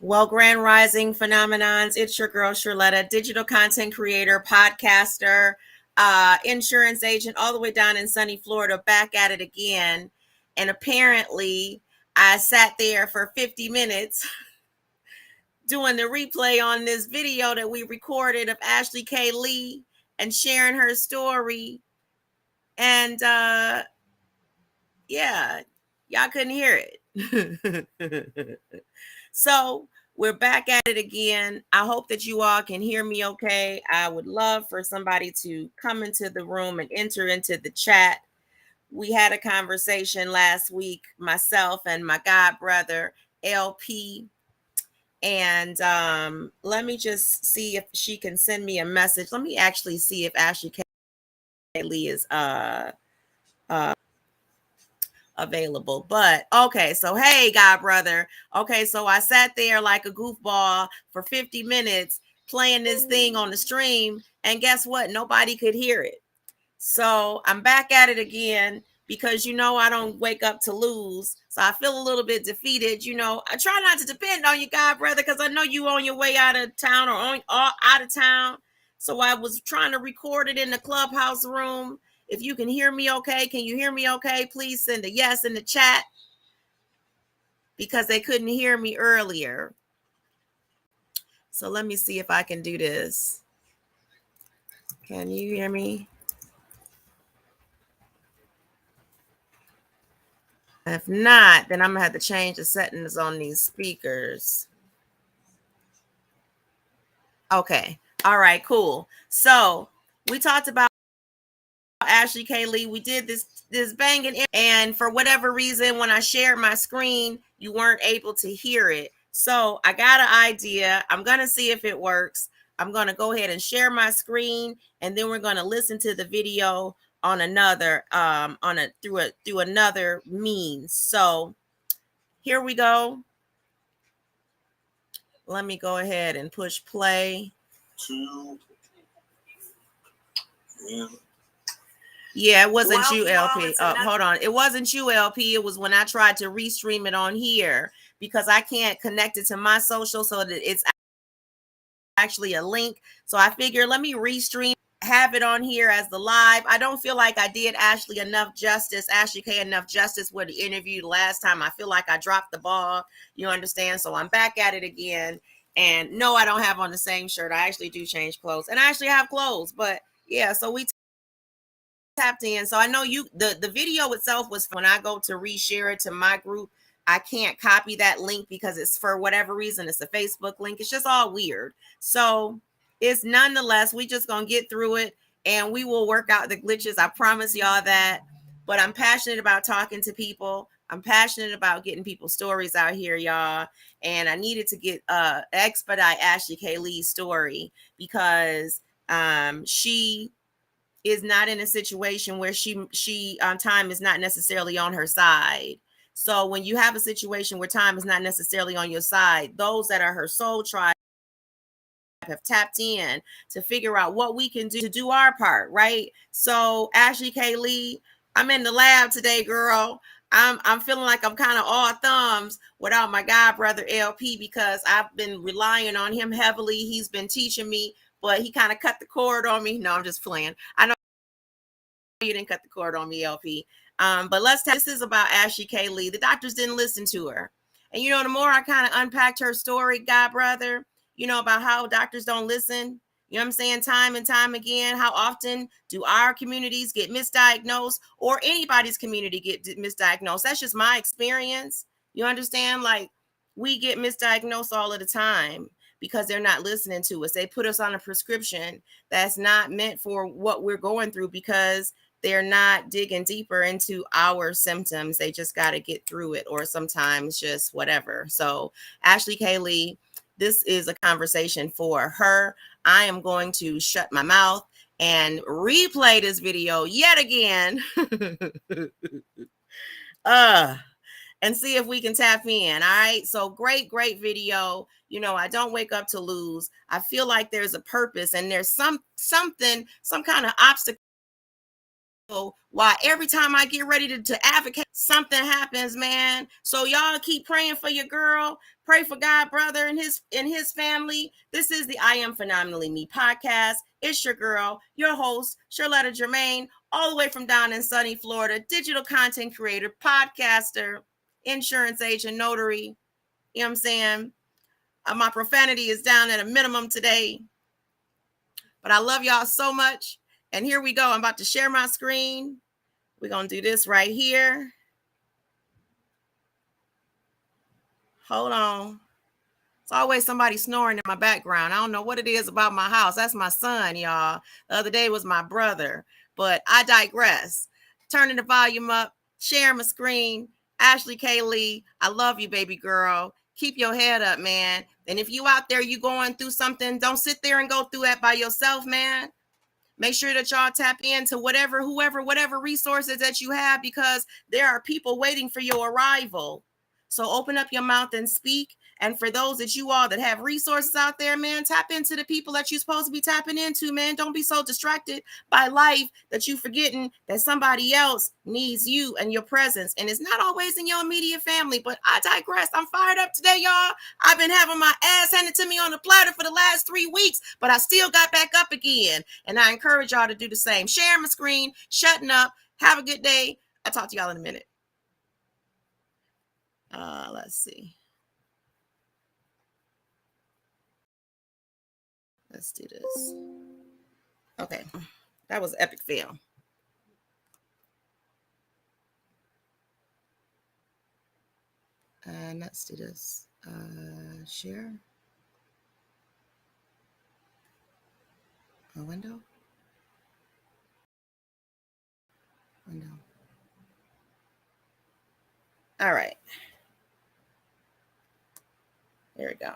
Well, Grand Rising Phenomenons, it's your girl, Sherletta, digital content creator, podcaster, insurance agent, all the way down in sunny Florida, back at it again. And apparently, I sat there for 50 minutes doing the replay on this video that we recorded of Ashley K. Lee and sharing her story. And yeah, y'all couldn't hear it. So we're back at it again. I hope that you all can hear me okay. I would love for somebody to come into the room and enter into the chat. We had a conversation last week, myself and my god brother, LP. And let me just see if she can send me a message. Let me actually see if Ashley K. Lee is available. But okay, so hey, god brother. Okay, so I sat there like a goofball for 50 minutes playing this thing on the stream, and guess what? Nobody could hear it. So I'm back at it again because I don't wake up to lose. So I feel a little bit defeated. I try not to depend on you, god brother, because I know you on your way out of town or out of town. So I was trying to record it in the clubhouse room. If you can hear me okay, can you hear me okay? Please send a yes in the chat because they couldn't hear me earlier. So let me see if I can do this. Can you hear me? If not, then I'm going to have to change the settings on these speakers. Okay. All right, cool. So we talked about Ashley K. Lee. We did this banging, and for whatever reason, when I shared my screen, you weren't able to hear it. So I got an idea. I'm going to see if it works. I'm going to go ahead and share my screen, and then we're going to listen to the video on another through another means. So here we go. Let me go ahead and push play. Yeah, it wasn't you, LP. Hold on. It wasn't you, LP. It was when I tried to restream it on here because I can't connect it to my social so that it's actually a link. So I figured let me restream, have it on here as the live. I don't feel like I did Ashley K enough justice with the interview last time. I feel like I dropped the ball. You understand? So I'm back at it again. And no, I don't have on the same shirt. I actually do change clothes. And I actually have clothes. But yeah, so we tapped in. So I know the video itself was when I go to reshare it to my group, I can't copy that link because it's for whatever reason, it's a Facebook link. It's just all weird. So it's nonetheless, we just gonna get through it and we will work out the glitches. I promise y'all that. But I'm passionate about talking to people. I'm passionate about getting people's stories out here, y'all. And I needed to get expedite Ashley K. Lee's story because she is not in a situation where she time is not necessarily on her side. So when you have a situation where time is not necessarily on your side, those that are her soul tribe have tapped in to figure out what we can do to do our part, right? So Ashley K. Lee, I'm in the lab today, girl. I'm feeling like I'm kind of all thumbs without my god brother LP because I've been relying on him heavily. He's been teaching me, but he kind of cut the cord on me. No, I'm just playing. I know you didn't cut the cord on me, LP. But this is about Ashley K. Lee. The doctors didn't listen to her. And the more I kind of unpacked her story, god brother, about how doctors don't listen, you know what I'm saying, time and time again. How often do our communities get misdiagnosed or anybody's community get misdiagnosed? That's just my experience. You understand? Like, we get misdiagnosed all of the time because they're not listening to us. They put us on a prescription that's not meant for what we're going through because they're not digging deeper into our symptoms. They just got to get through it, or sometimes just whatever. So Ashley K. Lee, this is a conversation for her. I am going to shut my mouth and replay this video yet again. And see if we can tap in. All right. So great video. I don't wake up to lose. I feel like there's a purpose and there's some kind of obstacle why every time I get ready to advocate, something happens, man. So y'all keep praying for your girl. Pray for God, brother, and his family. This is the I Am Phenomenally Me podcast. It's your girl, your host, Charlotta Germain, all the way from down in sunny Florida, digital content creator, podcaster, insurance agent, notary. You know what I'm saying? My profanity is down at a minimum today. But I love y'all so much. And here we go. I'm about to share my screen. We're going to do this right here. Hold on. It's always somebody snoring in my background. I don't know what it is about my house. That's my son, y'all. The other day was my brother. But I digress. Turning the volume up, sharing my screen. Ashley K. Lee, I love you, baby girl. Keep your head up, man. And if you out there, you going through something, don't sit there and go through that by yourself, man. Make sure that y'all tap into whatever resources that you have, because there are people waiting for your arrival. So open up your mouth and speak. And for those that you all that have resources out there, man, tap into the people that you're supposed to be tapping into, man. Don't be so distracted by life that you forgetting that somebody else needs you and your presence. And it's not always in your immediate family, but I digress. I'm fired up today, y'all. I've been having my ass handed to me on the platter for the last 3 weeks, but I still got back up again. And I encourage y'all to do the same. Share my screen, shutting up. Have a good day. I'll talk to y'all in a minute. Let's see. Let's do this. Okay. That was epic fail. And let's do this. Share. A window. Window. All right. There we go.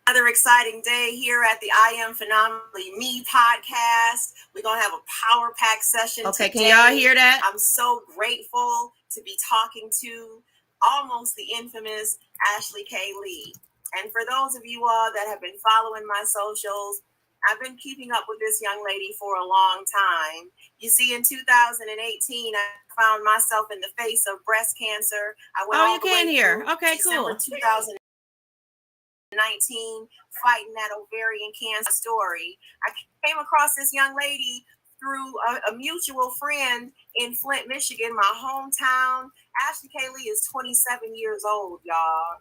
Another exciting day here at the I Am Phenomenally Me podcast. We're going to have a power pack session today. Can y'all hear that? I'm so grateful to be talking to almost the infamous Ashley K. Lee. And for those of you all that have been following my socials, I've been keeping up with this young lady for a long time. You see, in 2018, I found myself in the face of breast cancer. I went all the way through December 2019, fighting that ovarian cancer story. I came across this young lady through a mutual friend in Flint, Michigan, my hometown. Ashley K. Lee is 27 years old, y'all.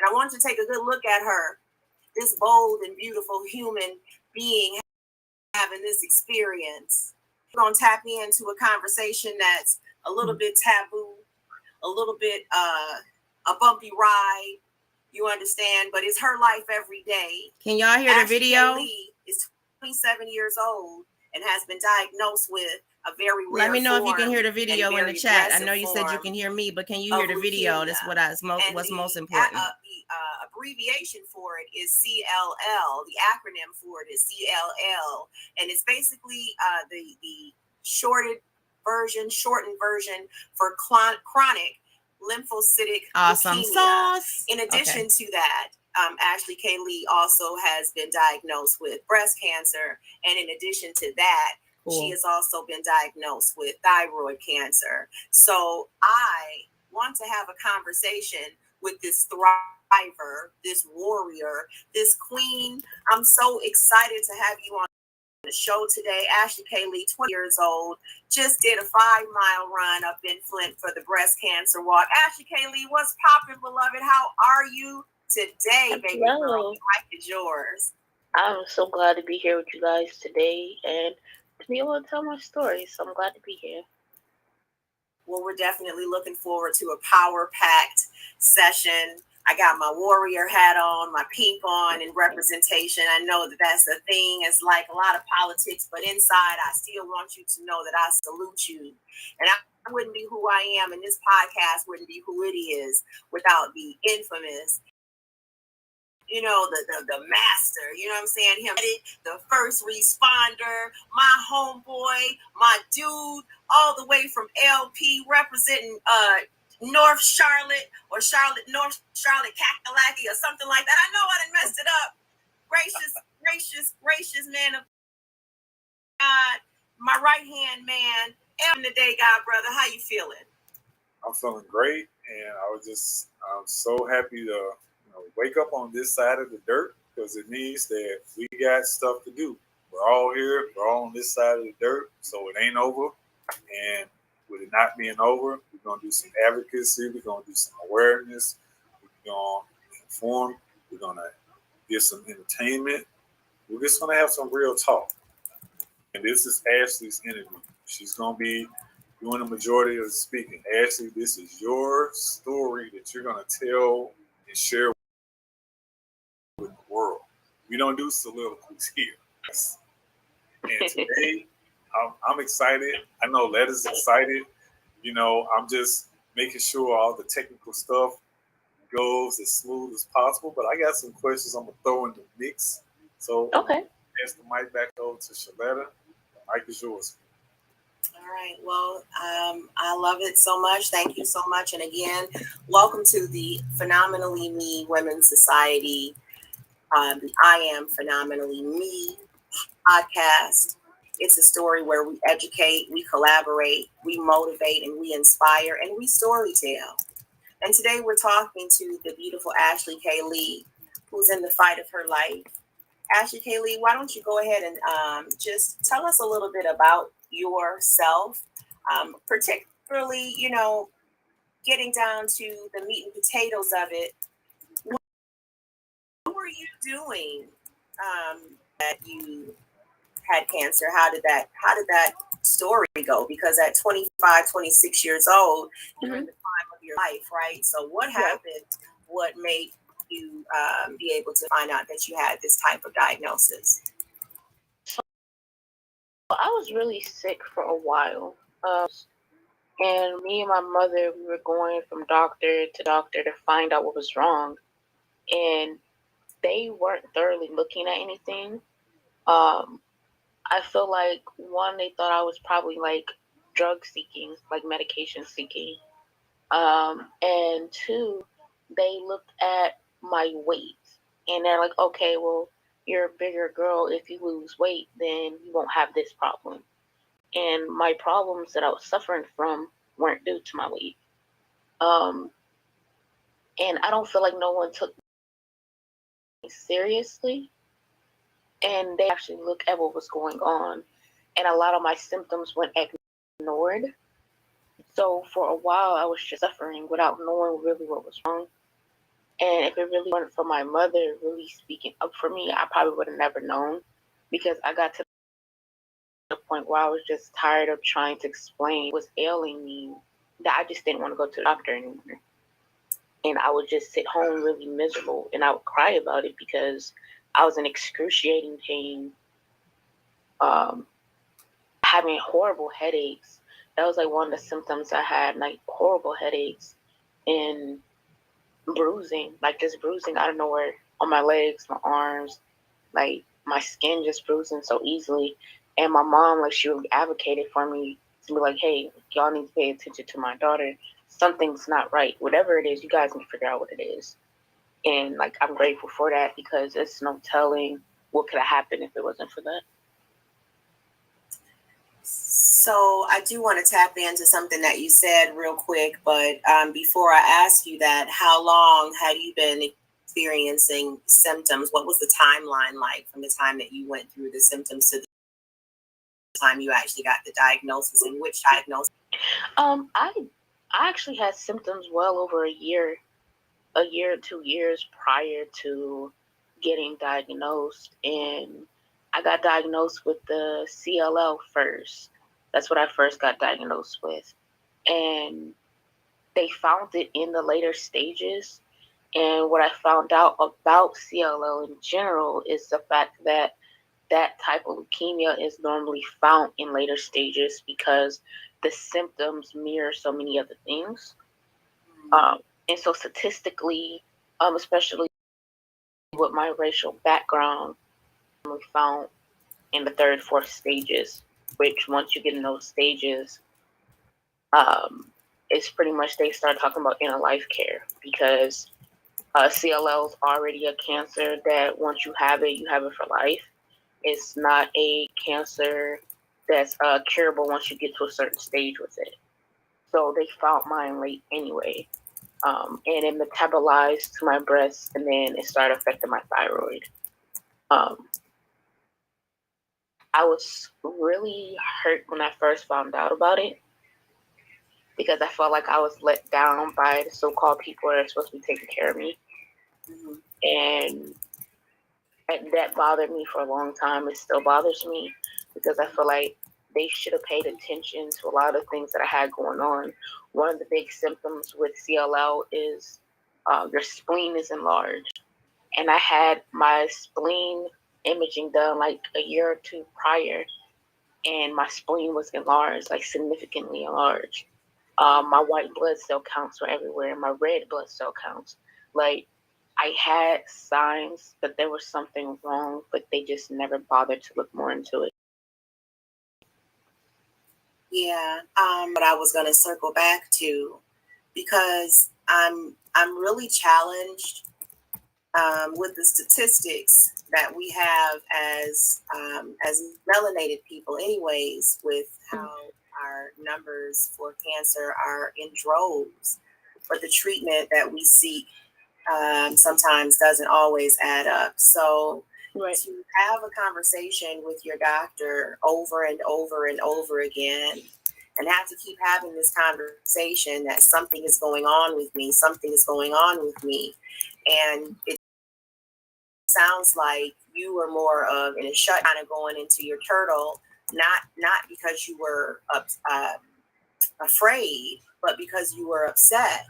And I wanted to take a good look at her, this bold and beautiful human being having this experience. We're going to tap into a conversation that's a little bit taboo, a little bit a bumpy ride. You understand, but it's her life every day. Can y'all hear the video? Ashley K. Lee is 27 years old and has been diagnosed with a very rare. Let me know if you can hear the video in the chat. I know you said you can hear me, but can you hear the video? That's what's most important. The abbreviation for it is CLL. The acronym for it is CLL, and it's basically the shortened version for chronic lymphocytic leukemia. In addition to that, Ashley K. Lee also has been diagnosed with breast cancer, and in addition to that, she has also been diagnosed with thyroid cancer. So I want to have a conversation with this thriver, this warrior, this queen. I'm so excited to have you on the show today. Ashley K. Lee, 20 years old, just did a 5-mile run up in Flint for the breast cancer walk. Ashley K. Lee, what's poppin', beloved? How are you today, baby girl? The mic is yours. I'm so glad to be here with you guys today and to be able to tell my story. So I'm glad to be here. Well, we're definitely looking forward to a power-packed session. I got my warrior hat on, my pink on in representation. I know that that's a thing. It's like a lot of politics, but inside, I still want you to know that I salute you. And I wouldn't be who I am, and this podcast wouldn't be who it is without the infamous, you know, the master, you know what I'm saying? Him, the first responder, my homeboy, my dude, all the way from LP representing North Charlotte or North Charlotte Kakalaki or something like that. I know I done messed it up. Gracious man of got my right hand man, Elvin today, God brother. How you feeling? I'm feeling great, and I'm so happy to wake up on this side of the dirt because it means that we got stuff to do. We're all here, we're all on this side of the dirt, so it ain't over. And with it not being over, we're gonna do some advocacy, we're gonna do some awareness, we're gonna inform, we're gonna get some entertainment. We're just gonna have some real talk. And this is Ashley's interview. She's gonna be doing the majority of the speaking. Ashley, this is your story that you're gonna tell and share with the world. We don't do soliloquies here. And today, I'm excited. I know Letta's excited. I'm just making sure all the technical stuff goes as smooth as possible. But I got some questions I'm gonna throw in the mix. So okay, pass the mic back over to Shaletta. The mic is yours. All right. Well, I love it so much. Thank you so much. And again, welcome to the Phenomenally Me Women's Society, the I Am Phenomenally Me podcast. It's a story where we educate, we collaborate, we motivate, and we inspire, and we storytell. And today we're talking to the beautiful Ashley K. Lee, who's in the fight of her life. Ashley K. Lee, why don't you go ahead and just tell us a little bit about yourself, particularly, getting down to the meat and potatoes of it. What were you doing that you had cancer? How did that story go? Because at 25, 26 years old, you're in the prime of your life, right? So what happened? What made you be able to find out that you had this type of diagnosis? So I was really sick for a while. And me and my mother, we were going from doctor to doctor to find out what was wrong. And they weren't thoroughly looking at anything. I feel like, one, they thought I was probably like drug seeking, like medication seeking. And two, they looked at my weight and they're like, okay, well, you're a bigger girl. If you lose weight, then you won't have this problem. And my problems that I was suffering from weren't due to my weight. And I don't feel like no one took me seriously. And they actually looked at what was going on. And a lot of my symptoms went ignored. So for a while, I was just suffering without knowing really what was wrong. And if it really weren't for my mother really speaking up for me, I probably would have never known, because I got to the point where I was just tired of trying to explain what was ailing me, that I just didn't want to go to the doctor anymore. And I would just sit home really miserable, and I would cry about it because I was in excruciating pain, having horrible headaches. That was like one of the symptoms I had, like horrible headaches and bruising, like just bruising out of nowhere on my legs, my arms, like my skin just bruising so easily. And my mom, like, she really advocated for me to be like, hey, y'all need to pay attention to my daughter. Something's not right. Whatever it is, you guys need to figure out what it is. And like, I'm grateful for that, because it's no telling what could have happened if it wasn't for that. So I do want to tap into something that you said real quick, but before I ask you that, how long had you been experiencing symptoms? What was the timeline like from the time that you went through the symptoms to the time you actually got the diagnosis, and which diagnosis? I actually had symptoms well over a year or 2 years prior to getting diagnosed, and I got diagnosed with the CLL first. That's what I first got diagnosed with. And they found it in the later stages. And what I found out about CLL in general is the fact that that type of leukemia is normally found in later stages because the symptoms mirror so many other things. And so statistically, especially with my racial background, we found in the third, fourth stages, which once you get in those stages, it's pretty much they start talking about end of life care, because CLL is already a cancer that once you have it for life. it's not a cancer that's curable once you get to a certain stage with it. So they found mine late anyway. And it metabolized to my breast, and then it started affecting my thyroid. I was really hurt when I first found out about it because I felt like I was let down by the so-called people that are supposed to be taking care of me. And that bothered me for a long time. It still bothers me because I feel like they should have paid attention to a lot of things that I had going on. One of the big symptoms with CLL is your spleen is enlarged. And I had my spleen imaging done like a year or two prior, and my spleen was enlarged, like significantly enlarged. My white blood cell counts were everywhere. My red blood cell counts. Like, I had signs that there was something wrong, but they just never bothered to look more into it. Yeah, but I was going to circle back to, because I'm really challenged with the statistics that we have as melanated people, anyways, with how our numbers for cancer are in droves, but the treatment that we seek sometimes doesn't always add up. So to have a conversation with your doctor over and over and over again, and have to keep having this conversation that something is going on with me, and it sounds like you were more of in a shut, kind of going into your turtle, not because you were afraid, but because you were upset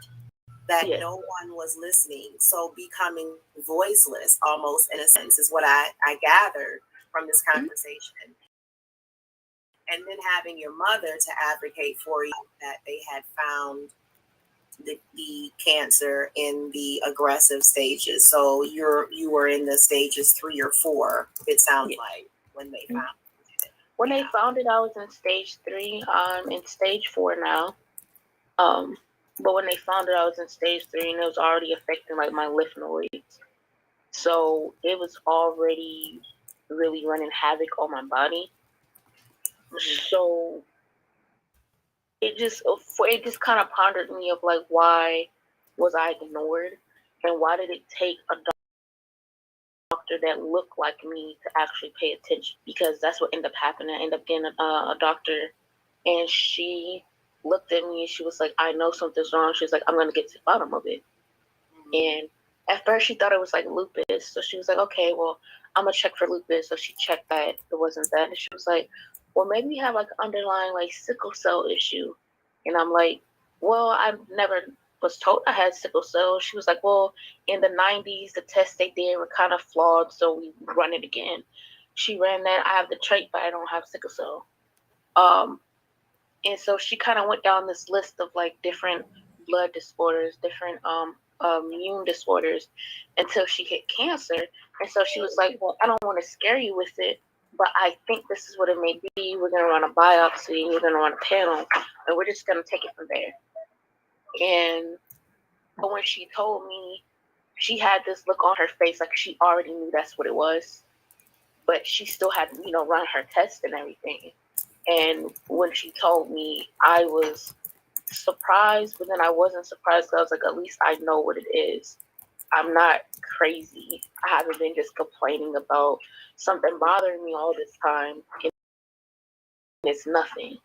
that no one was listening. So becoming voiceless, almost in a sense, is what I gathered from this conversation. And then having your mother to advocate for you that they had found the cancer in the aggressive stages. So you were in the stages 3 or 4, it sounds like, when they found it. When they found it, I was in stage 3. I'm in stage 4 now. But when they found it, I was in stage 3, and it was already affecting like my lymph nodes. So it was already really running havoc on my body. So it just kind of pondered me of like, why was I ignored, and why did it take a doctor that looked like me to actually pay attention? Because that's what ended up happening. I ended up getting a doctor, and she looked at me and she was like, I know something's wrong. She was like, I'm going to get to the bottom of it. And at first she thought it was like lupus. So she was like, okay, well, I'm going to check for lupus. So she checked that. It wasn't that. And she was like, well, maybe you have like underlying like sickle cell issue. And I'm like, well, I never was told I had sickle cell. She was like, well, in the 90s, the tests they did were kind of flawed. So we run it again. She ran that. I have the trait, but I don't have sickle cell. And so she kind of went down this list of like different blood disorders, different immune disorders, until she hit cancer. And so she was like, well, I don't want to scare you with it, but I think this is what it may be. We're going to run a biopsy, and we're going to run a panel, and we're just going to take it from there. And when she told me, she had this look on her face like she already knew that's what it was, but she still had, run her tests and everything. And when she told me, I was surprised, but then I wasn't surprised because I was like, at least I know what it is. I'm not crazy. I haven't been just complaining about something bothering me all this time. It's nothing.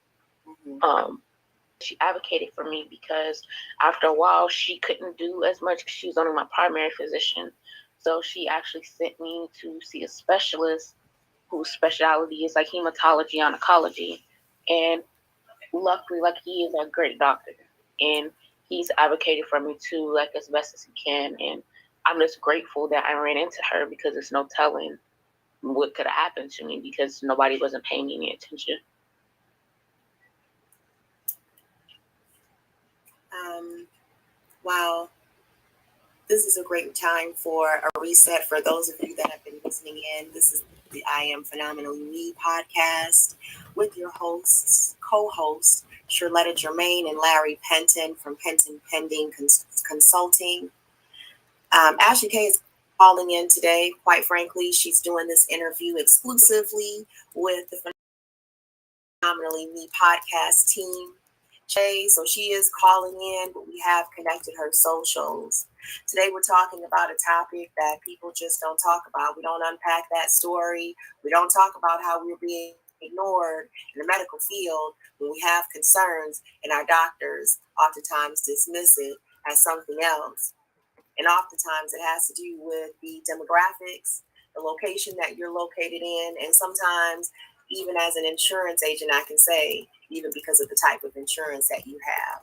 She advocated for me because after a while, she couldn't do as much because she was only my primary physician. So she actually sent me to see a specialist whose specialty is like hematology oncology. And luckily, like, he is a great doctor, and he's advocated for me too, like, as best as he can. And I'm just grateful that I ran into her, because there's no telling what could have happened to me because nobody wasn't paying me any attention. Wow. This is a great time for a reset for those of you that have been listening in. This is the I Am Phenomenally Me podcast with your hosts, co-hosts, Charlotta Germain and Larry Penton from Penton Pending Consulting. Ashley K is calling in today. Quite frankly, she's doing this interview exclusively with the Phenomenally Me podcast team. So she is calling in, but we have connected her socials. Today we're talking about a topic that people just don't talk about. We don't unpack that story. We don't talk about how we're being ignored in the medical field when we have concerns, and our doctors oftentimes dismiss it as something else. And oftentimes it has to do with the demographics, the location that you're located in, and sometimes even as an insurance agent, I can say, even because of the type of insurance that you have,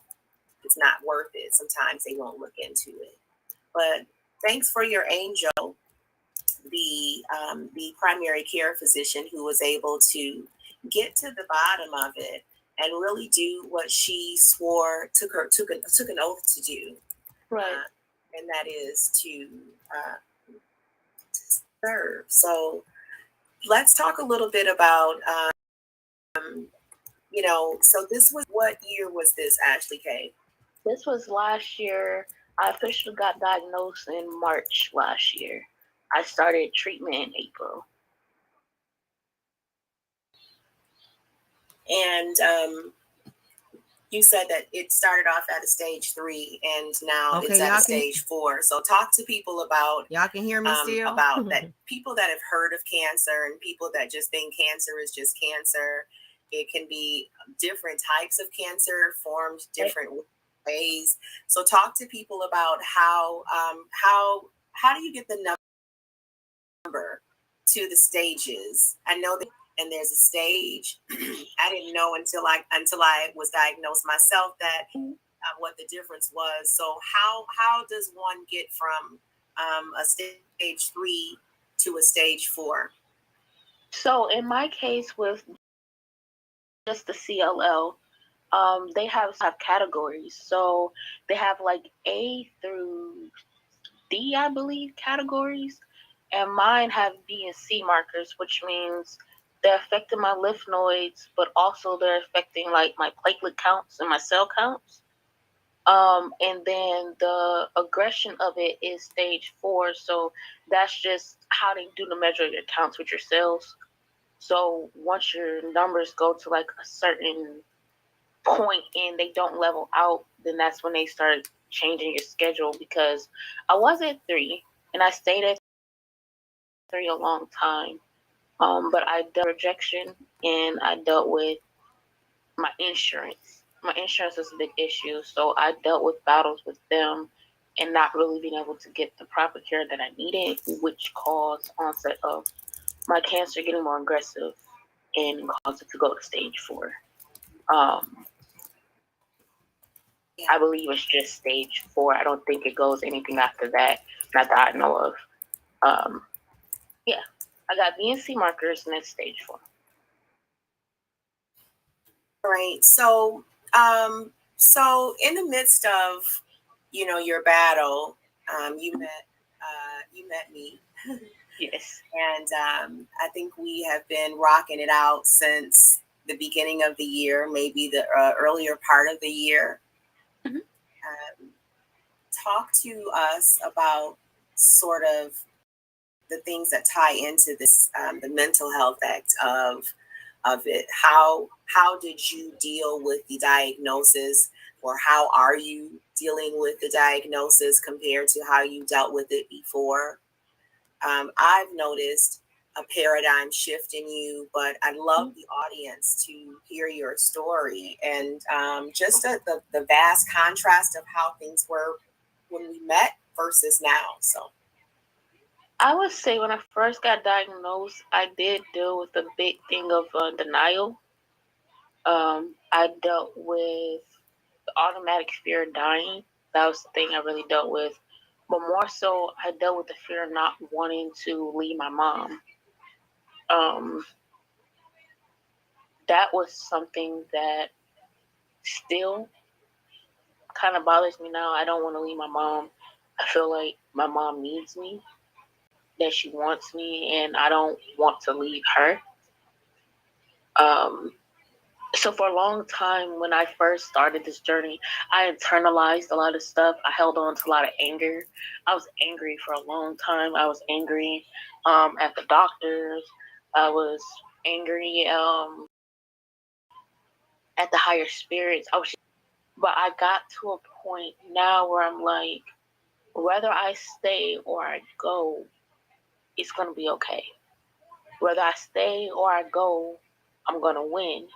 it's not worth it. Sometimes they won't look into it. But thanks for your angel, the primary care physician who was able to get to the bottom of it and really do what she swore, took an oath to do. Right. And that is to serve. So let's talk a little bit about, so this was, what year was this, Ashley K? This was last year. I officially got diagnosed in March last year. I started treatment in April. And you said that it started off at a stage 3 and now it's at a stage 4. So talk to people about, y'all can hear me still? About that, people that have heard of cancer and people that just think cancer is just cancer. It can be different types of cancer formed different ways. So talk to people about how do you get the number to the stages? I know that, and there's a stage. I didn't know until I was diagnosed myself that what the difference was. So how does one get from a stage 3 to a stage 4? So in my case with just the CLL, they have categories. So they have like A through D, I believe, categories. And mine have B and C markers, which means they're affecting my lymph nodes, but also they're affecting like my platelet counts and my cell counts. And then the aggression of it is stage 4. So that's just how they do the measure of your counts with your cells. So once your numbers go to like a certain point and they don't level out, then that's when they start changing your schedule. Because I was at 3 and I stayed at 3 a long time. But I dealt with rejection and I dealt with my insurance. My insurance was a big issue, so I dealt with battles with them and not really being able to get the proper care that I needed, which caused onset of my cancer getting more aggressive and caused it to go to stage 4. I believe it's just stage 4. I don't think it goes anything after that, not that I know of. Yeah, I got B and C markers, and it's stage 4. Right. So, in the midst of, your battle, you met me. Yes. And I think we have been rocking it out since the beginning of the year, maybe the earlier part of the year. Mm-hmm. Talk to us about sort of the things that tie into this, the mental health act of it. How did you deal with the diagnosis, or how are you dealing with the diagnosis compared to how you dealt with it before? I've noticed a paradigm shift in you, but I'd love the audience to hear your story and just the vast contrast of how things were when we met versus now. So I would say when I first got diagnosed, I did deal with a big thing of denial. I dealt with the automatic fear of dying. That was the thing I really dealt with. But more so, I dealt with the fear of not wanting to leave my mom. That was something that still kind of bothers me now. I don't want to leave my mom. I feel like my mom needs me, that she wants me, and I don't want to leave her. So for a long time, when I first started this journey, I internalized a lot of stuff. I held on to a lot of anger. I was angry for a long time. I was angry at the doctors. I was angry at the higher spirits. But I got to a point now where I'm like, whether I stay or I go, it's gonna be okay. Whether I stay or I go, I'm gonna win.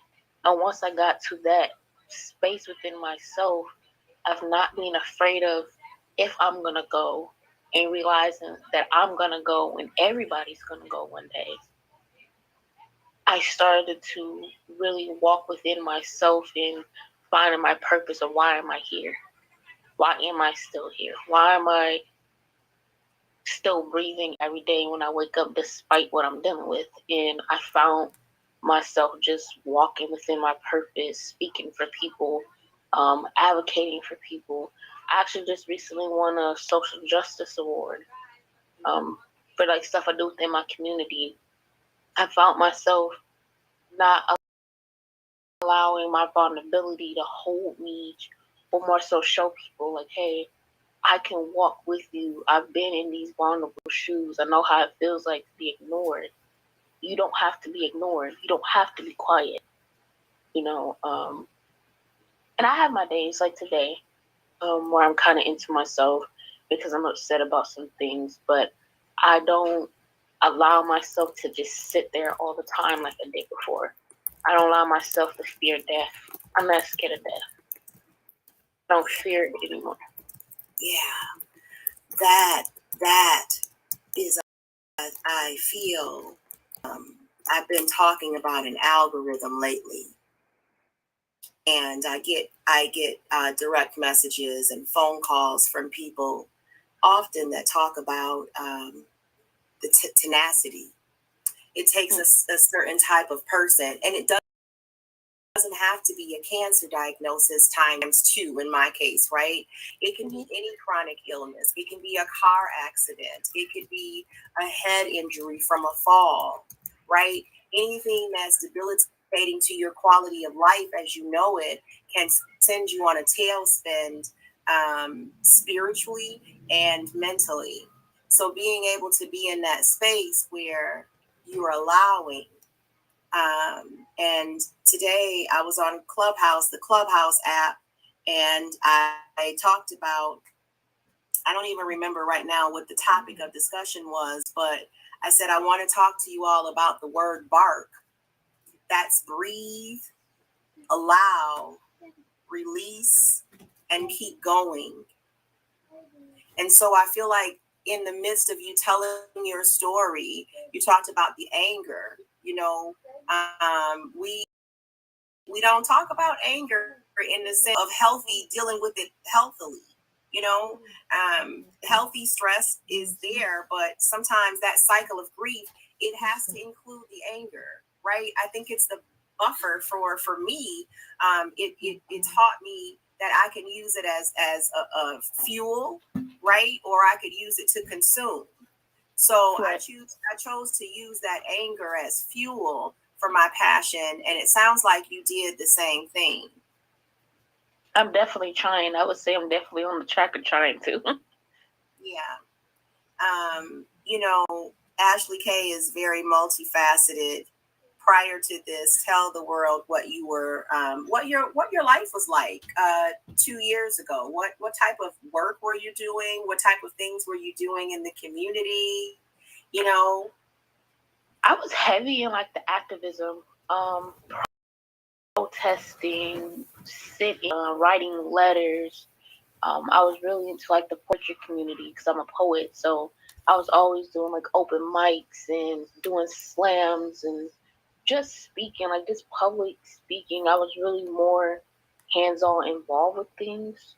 And once I got to that space within myself of not being afraid of if I'm gonna go and realizing that I'm gonna go and everybody's gonna go one day, I started to really walk within myself and finding my purpose of why am I here? Why am I still here? Why am I still breathing every day when I wake up despite what I'm dealing with? And I found myself just walking within my purpose, speaking for people, advocating for people. I actually just recently won a social justice award for like stuff I do within my community. I found myself not allowing my vulnerability to hold me, or more so show people like, hey, I can walk with you. I've been in these vulnerable shoes. I know how it feels like to be ignored. You don't have to be ignored. You don't have to be quiet. You know, and I have my days like today where I'm kind of into myself because I'm upset about some things, but I don't allow myself to just sit there all the time like I did before. I don't allow myself to fear death. I'm not scared of death. I don't fear it anymore. Yeah, that is, I feel, I've been talking about an algorithm lately, and I get direct messages and phone calls from people often that talk about the tenacity. It takes a certain type of person, and it doesn't have to be a cancer diagnosis times two in my case, right? It can be any chronic illness. It can be a car accident. It could be a head injury from a fall, right? Anything that's debilitating to your quality of life as you know it can send you on a tailspin, spiritually and mentally. So being able to be in that space where you're allowing, and today I was on Clubhouse, the Clubhouse app, and I talked about, I don't even remember right now what the topic of discussion was, but I said, I want to talk to you all about the word bark. That's breathe, allow, release, and keep going. And so I feel like in the midst of you telling your story, you talked about the anger, you know, we don't talk about anger in the sense of healthy, dealing with it healthily. You know, healthy stress is there, but sometimes that cycle of grief, it has to include the anger, right? I think it's the buffer for me. It taught me that I can use it as a fuel, right? Or I could use it to consume. So Right. I chose to use that anger as fuel for my passion, and it sounds like you did the same thing. I'm definitely trying. I would say I'm definitely on the track of trying to. Yeah. You know, Ashley K is very multifaceted. Prior to this, tell the world what you were, what your life was like 2 years ago. What type of work were you doing? What type of things were you doing in the community? You know, I was heavy in like the activism, protesting, sitting, writing letters. I was really into like the poetry community because I'm a poet. So I was always doing like open mics and doing slams and just speaking, like just public speaking. I was really more hands-on involved with things.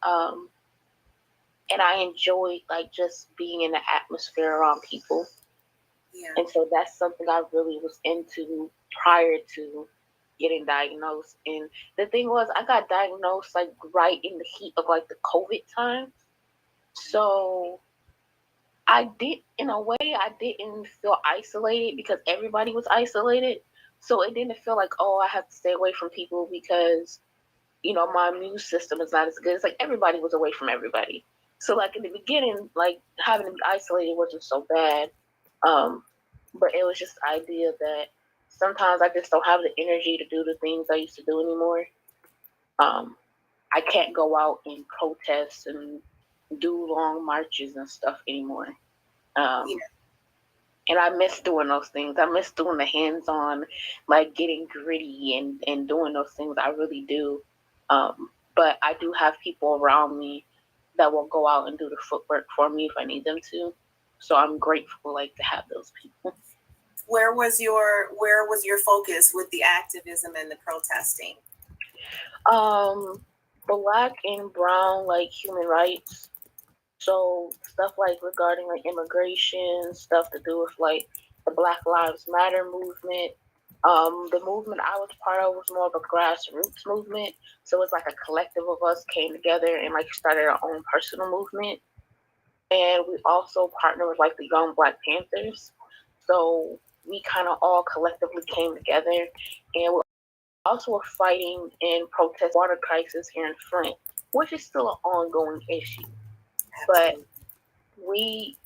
And I enjoyed like just being in the atmosphere around people. yeah. And so that's something I really was into prior to getting diagnosed. And the thing was, I got diagnosed like right in the heat of like the COVID time. So I did, in a way, I didn't feel isolated because everybody was isolated. So it didn't feel like, oh, I have to stay away from people because, my immune system is not as good. It's like everybody was away from everybody. So like in the beginning, like having to be isolated wasn't so bad. But it was just the idea that sometimes I just don't have the energy to do the things I used to do anymore. I can't go out and protest and do long marches and stuff anymore. Um, and I miss doing those things. I miss doing the hands-on, like getting gritty and doing those things. I really do. But I do have people around me that will go out and do the footwork for me if I need them to. So I'm grateful, like, to have those people. Where was your focus with the activism and the protesting? Black and brown, like, human rights. So stuff like regarding like immigration, stuff to do with like the Black Lives Matter movement. The movement I was part of was more of a grassroots movement. So it's like a collective of us came together and like started our own personal movement. And we also partnered with like the Young Black Panthers. So we kind of all collectively came together, and we also were fighting and protest water crisis here in Flint, which is still an ongoing issue. But we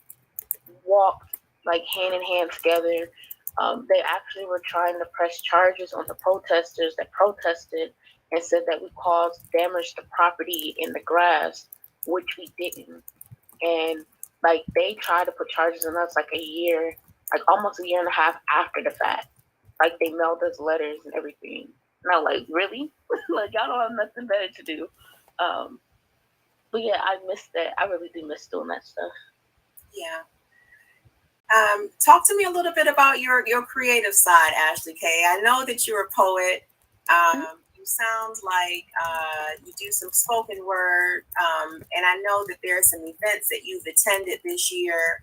walked like hand in hand together. They actually were trying to press charges on the protesters that protested and said that we caused damage to property in the grass, which we didn't. And like they tried to put charges on us like almost a year and a half after the fact. Like they mailed us letters and everything. And I was like, really? Like y'all don't have nothing better to do. But yeah, I miss that. I really do miss doing that stuff. Yeah. Talk to me a little bit about your creative side, Ashley K. I know that you're a poet. You sound like you do some spoken word, and I know that there are some events that you've attended this year.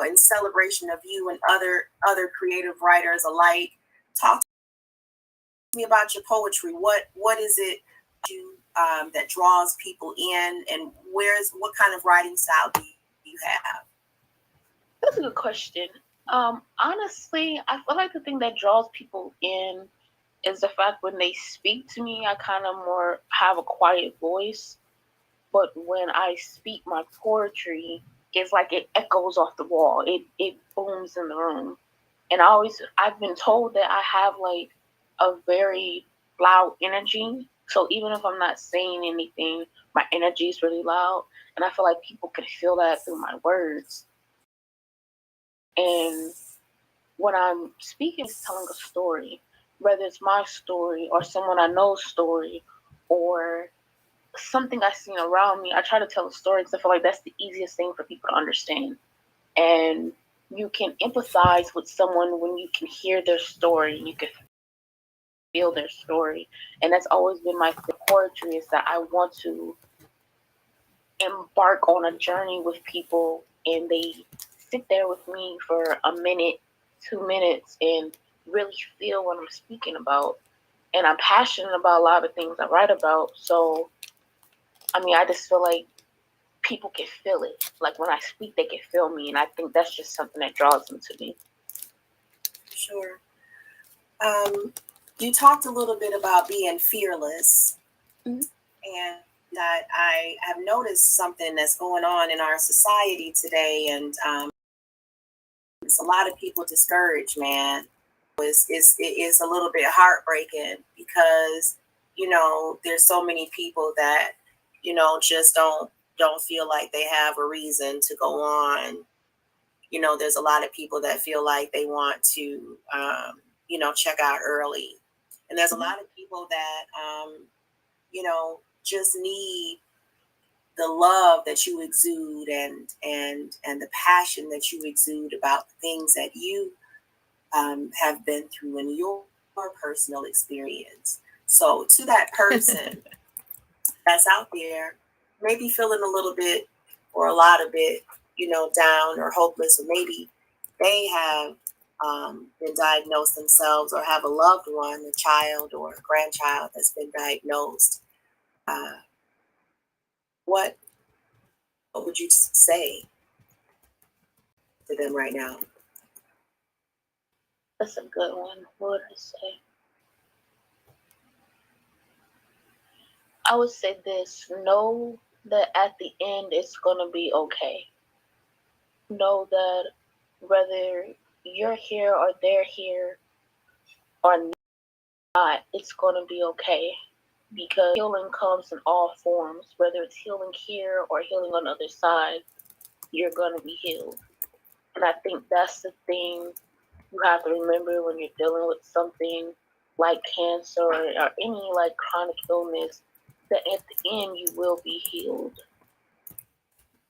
In celebration of you and other creative writers alike. Talk to me about your poetry. What is it that draws people in, and what kind of writing style do you have? That's a good question. Honestly, I feel like the thing that draws people in is the fact when they speak to me, I kind of more have a quiet voice. But when I speak my poetry, it's like it echoes off the wall. It booms in the room. And I've been told that I have like a very loud energy. So even if I'm not saying anything, my energy is really loud. And I feel like people can feel that through my words. And when I'm speaking, it's telling a story, whether it's my story or someone I know's story or something I've seen around me. I try to tell a story because I feel like that's the easiest thing for people to understand. And you can empathize with someone when you can hear their story, you can feel their story. And that's always been my poetry, is that I want to embark on a journey with people and they sit there with me for a minute, 2 minutes, and really feel what I'm speaking about. And I'm passionate about a lot of things I write about. So, I just feel like people can feel it. Like when I speak, they can feel me. And I think that's just something that draws them to me. Sure. You talked a little bit about being fearless. Mm-hmm. And that I have noticed something that's going on in our society today. And it's a lot of people discouraged, man. It's a little bit heartbreaking because, there's so many people that, just don't feel like they have a reason to go on. There's a lot of people that feel like they want to, check out early. And there's a lot of people that, just need the love that you exude and the passion that you exude about the things that you have been through in your personal experience. So to that person that's out there, maybe feeling a little bit or a lot of it, down or hopeless, or maybe they have been diagnosed themselves or have a loved one, a child or a grandchild that's been diagnosed. What would you say to them right now? That's a good one. What would I say? I would say this: know that at the end it's gonna be okay. Know that whether you're here or they're here or not, it's gonna be okay. Because healing comes in all forms, whether it's healing here or healing on the other side, you're gonna be healed. And I think that's the thing you have to remember when you're dealing with something like cancer or any like chronic illness, that at the end you will be healed.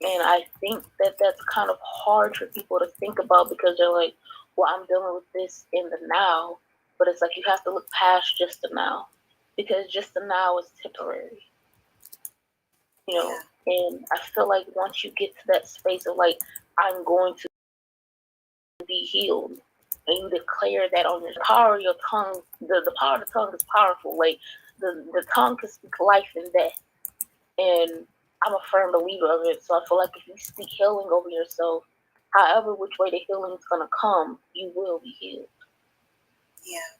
And I think that that's kind of hard for people to think about because they're like, well, I'm dealing with this in the now. But it's like you have to look past just the now because just the now is temporary, you know. And I feel like once you get to that space of like, I'm going to be healed, and you declare that on your power of your tongue, the power of the tongue is powerful. Like the tongue can speak life and death. And I'm a firm believer of it. So I feel like if you speak healing over yourself, however which way the healing is gonna come, you will be healed. Yeah.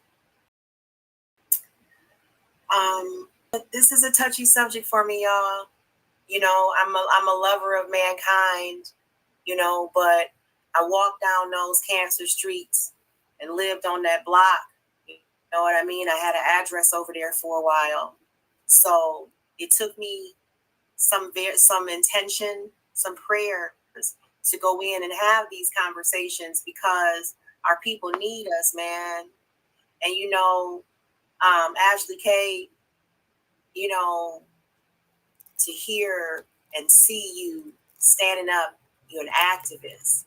This is a touchy subject for me, y'all. You know, I'm a lover of mankind, you know, but I walked down those cancer streets and lived on that block. You know what I mean? I had an address over there for a while. So it took me some intention, some prayers to go in and have these conversations because our people need us, man. And you know, Ashley K, you know, to hear and see you standing up, you're an activist,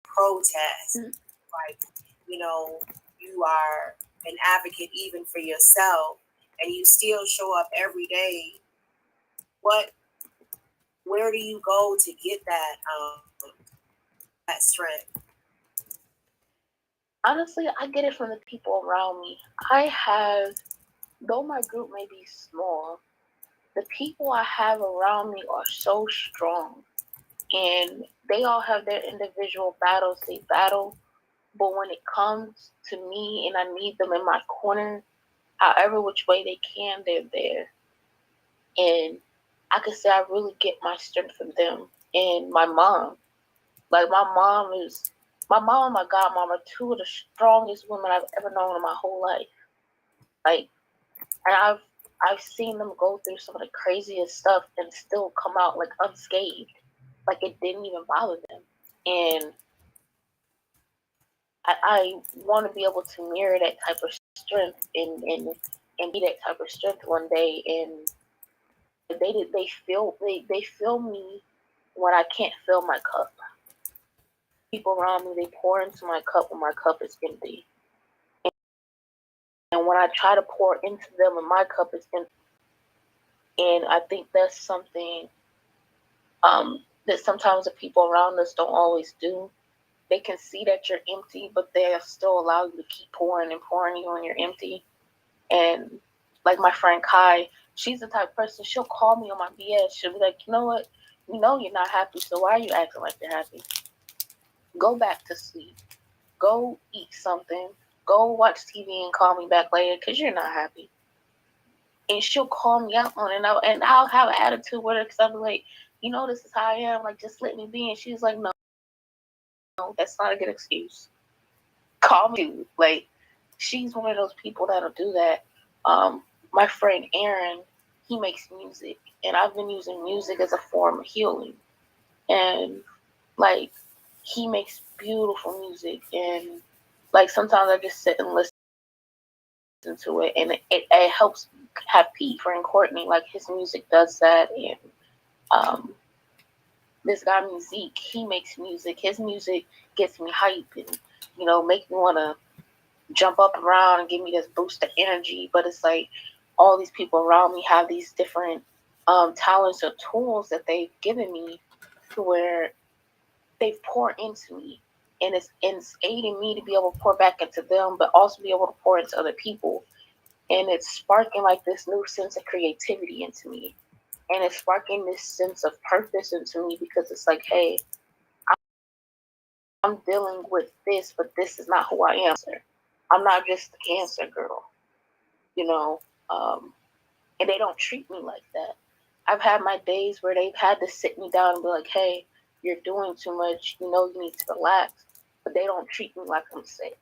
protest, like, you know, you are an advocate even for yourself, and you still show up every day. Where do you go to get that strength? Honestly, I get it from the people around me. Though my group may be small, the people I have around me are so strong. And they all have their individual battles they battle. But when it comes to me and I need them in my corner, however which way they can, they're there. And I could say I really get my strength from them. And my mom. Like my mom and my godmom are two of the strongest women I've ever known in my whole life. Like, and I've seen them go through some of the craziest stuff and still come out like unscathed. Like it didn't even bother them. And I want to be able to mirror that type of strength and be that type of strength one day. And they feel me when I can't fill my cup. People around me, they pour into my cup when my cup is empty. And when I try to pour into them and my cup is empty. And I think that's something that sometimes the people around us don't always do. They can see that you're empty, but they'll still allow you to keep pouring and pouring even when you're empty. And like my friend Kai, she's the type of person, she'll call me on my BS. She'll be like, you know what? You know you're not happy, so why are you acting like you're happy? Go back to sleep. Go eat something. Go watch TV and call me back later because you're not happy. And she'll call me out on it, and I'll have an attitude with her because I'll be like, you know, this is how I am. Like, just let me be. And she's like, no, that's not a good excuse. Call me. Like, she's one of those people that'll do that. My friend Aaron, he makes music, and I've been using music as a form of healing. And like, he makes beautiful music, and like sometimes I just sit and listen to it, and it helps have peace. Friend Courtney, like his music does that, and this guy Musique, he makes music. His music gets me hype and make me want to jump up around and give me this boost of energy. But it's like all these people around me have these different talents or tools that they've given me to where they've poured into me. And it's aiding me to be able to pour back into them, but also be able to pour into other people. And it's sparking like this new sense of creativity into me. And it's sparking this sense of purpose into me because it's like, hey, I'm dealing with this, but this is not who I am. I'm not just the cancer girl, and they don't treat me like that. I've had my days where they've had to sit me down and be like, hey, you're doing too much, you need to relax, but they don't treat me like I'm sick.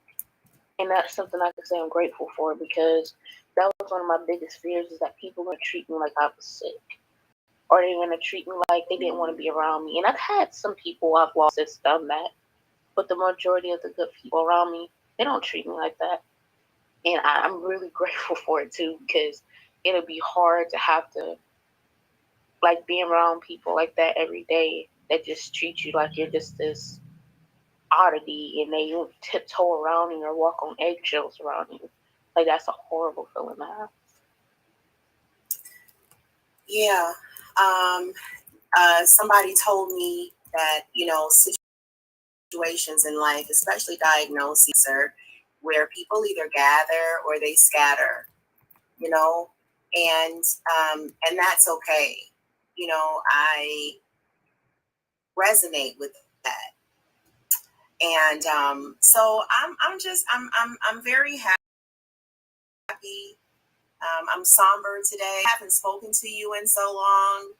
And that's something I can say I'm grateful for, because that was one of my biggest fears, is that people are going to treat me like I was sick, or they're going to treat me like they didn't want to be around me. And I've had some people I've lost that's done that, but the majority of the good people around me, they don't treat me like that. And I'm really grateful for it too, because it'll be hard to have to be around people like that every day that just treat you like you're just this oddity, and they tiptoe around you or walk on eggshells around you. That's a horrible feeling to have. Yeah. Somebody told me that, situations in life, especially diagnoses, where people either gather or they scatter, and that's okay. I resonate with that. And so I'm very happy. I'm somber today. I haven't spoken to you in so long.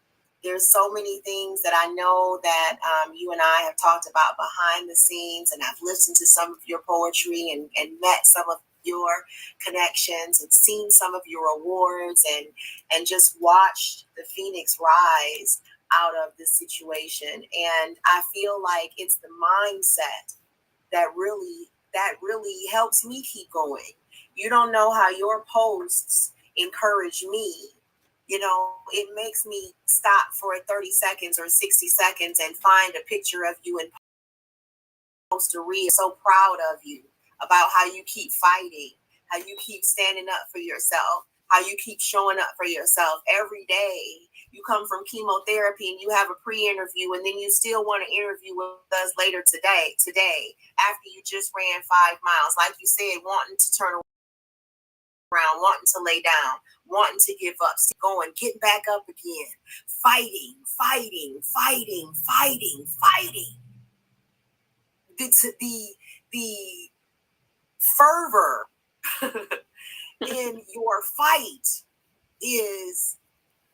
There's so many things that I know that you and I have talked about behind the scenes, and I've listened to some of your poetry and met some of your connections and seen some of your awards, and just watched the phoenix rise out of this situation. And I feel like it's the mindset that really helps me keep going. You don't know how your posts encourage me. It makes me stop for 30 seconds or 60 seconds and find a picture of you and post a reel. So proud of you about how you keep fighting, how you keep standing up for yourself, how you keep showing up for yourself every day. You come from chemotherapy and you have a pre-interview, and then you still want to interview with us later today, after you just ran 5 miles. Like you said, wanting to turn around, wanting to lay down, wanting to give up, still going, getting back up again, fighting. The fervor in your fight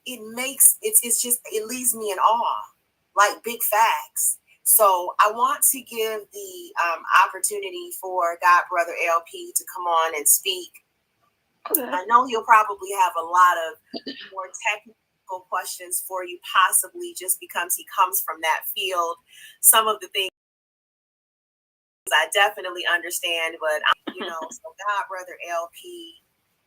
it leaves me in awe, like big facts. So I want to give the opportunity for God Brother LP to come on and speak. Okay. I know he'll probably have a lot of more technical questions for you, possibly just because he comes from that field. Some of the things I definitely understand, but so God Brother LP,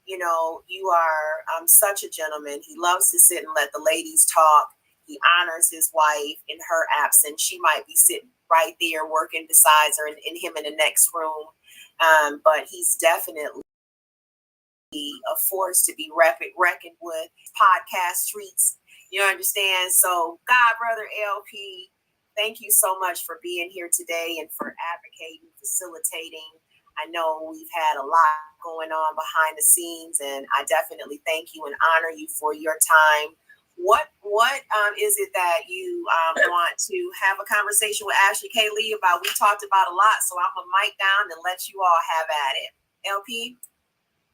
you are such a gentleman. He loves to sit and let the ladies talk. He honors his wife in her absence. She might be sitting right there working besides her, and him in the next room. But he's definitely a force to be reckoned with. Podcast streets, you understand? So God Brother LP, thank you so much for being here today and for advocating, facilitating. I know we've had a lot going on behind the scenes, and I definitely thank you and honor you for your time. What is it that you want to have a conversation with Ashley K. Lee about? We talked about a lot, so I'm going to mic down and let you all have at it. LP?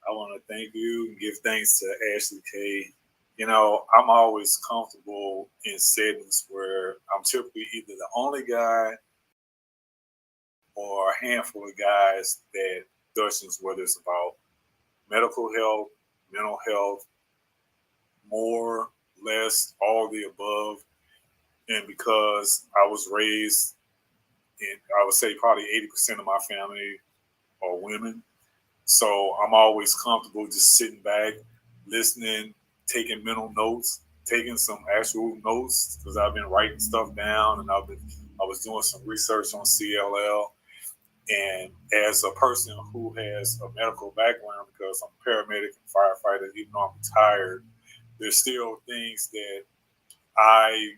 I want to thank you and give thanks to Ashley K. I'm always comfortable in settings where I'm typically either the only guy or a handful of guys that discussions, whether it's about medical health, mental health, more, less, all the above. And because I was raised in, I would say probably 80% of my family are women. So I'm always comfortable just sitting back, listening, taking mental notes, taking some actual notes, because I've been writing stuff down, and I was doing some research on CLL. And as a person who has a medical background, because I'm a paramedic and firefighter, even though I'm retired, there's still things that I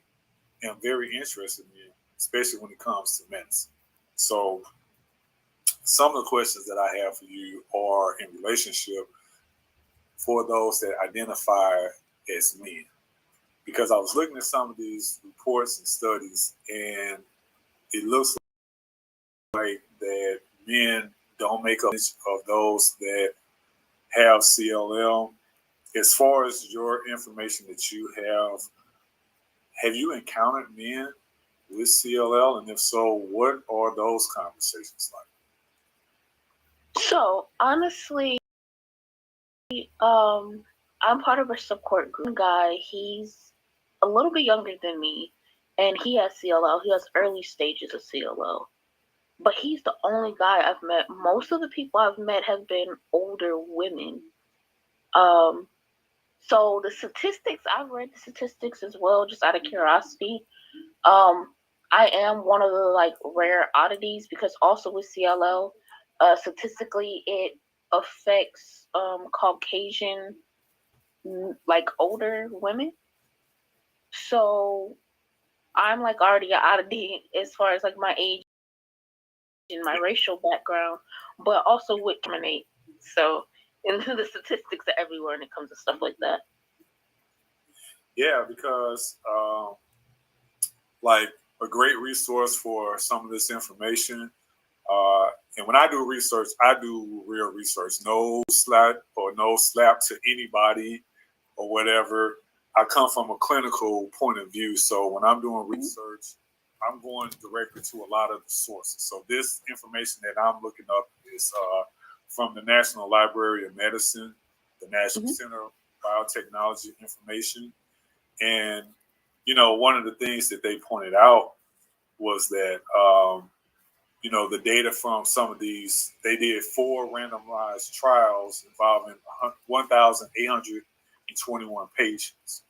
am very interested in, especially when it comes to medicine. So some of the questions that I have for you are in relationship for those that identify as men. Because I was looking at some of these reports and studies, and it looks like that men don't make up of those that have CLL. As far as your information that you have you encountered men with CLL? And if so, what are those conversations like? So honestly, I'm part of a support group. Guy, he's a little bit younger than me, and he has CLL. He has early stages of CLL. But he's the only guy I've met. Most of the people I've met have been older women. So the statistics, I've read the statistics as well, just out of curiosity. I am one of the like rare oddities because also with CLL, statistically it affects Caucasian like older women. So I'm like already an oddity as far as like my age and my racial background, but also with discriminate. So into the statistics are everywhere when it comes to stuff like that. Yeah, because like a great resource for some of this information. And when I do research, I do real research. No slap to anybody or whatever. I come from a clinical point of view. So when I'm doing research, I'm going directly to a lot of the sources. So this information that I'm looking up is from the National Library of Medicine, the National Center of Biotechnology Information. And, you know, one of the things that they pointed out was that, you know, the data from some of these, they did 4 randomized trials involving 1,821 patients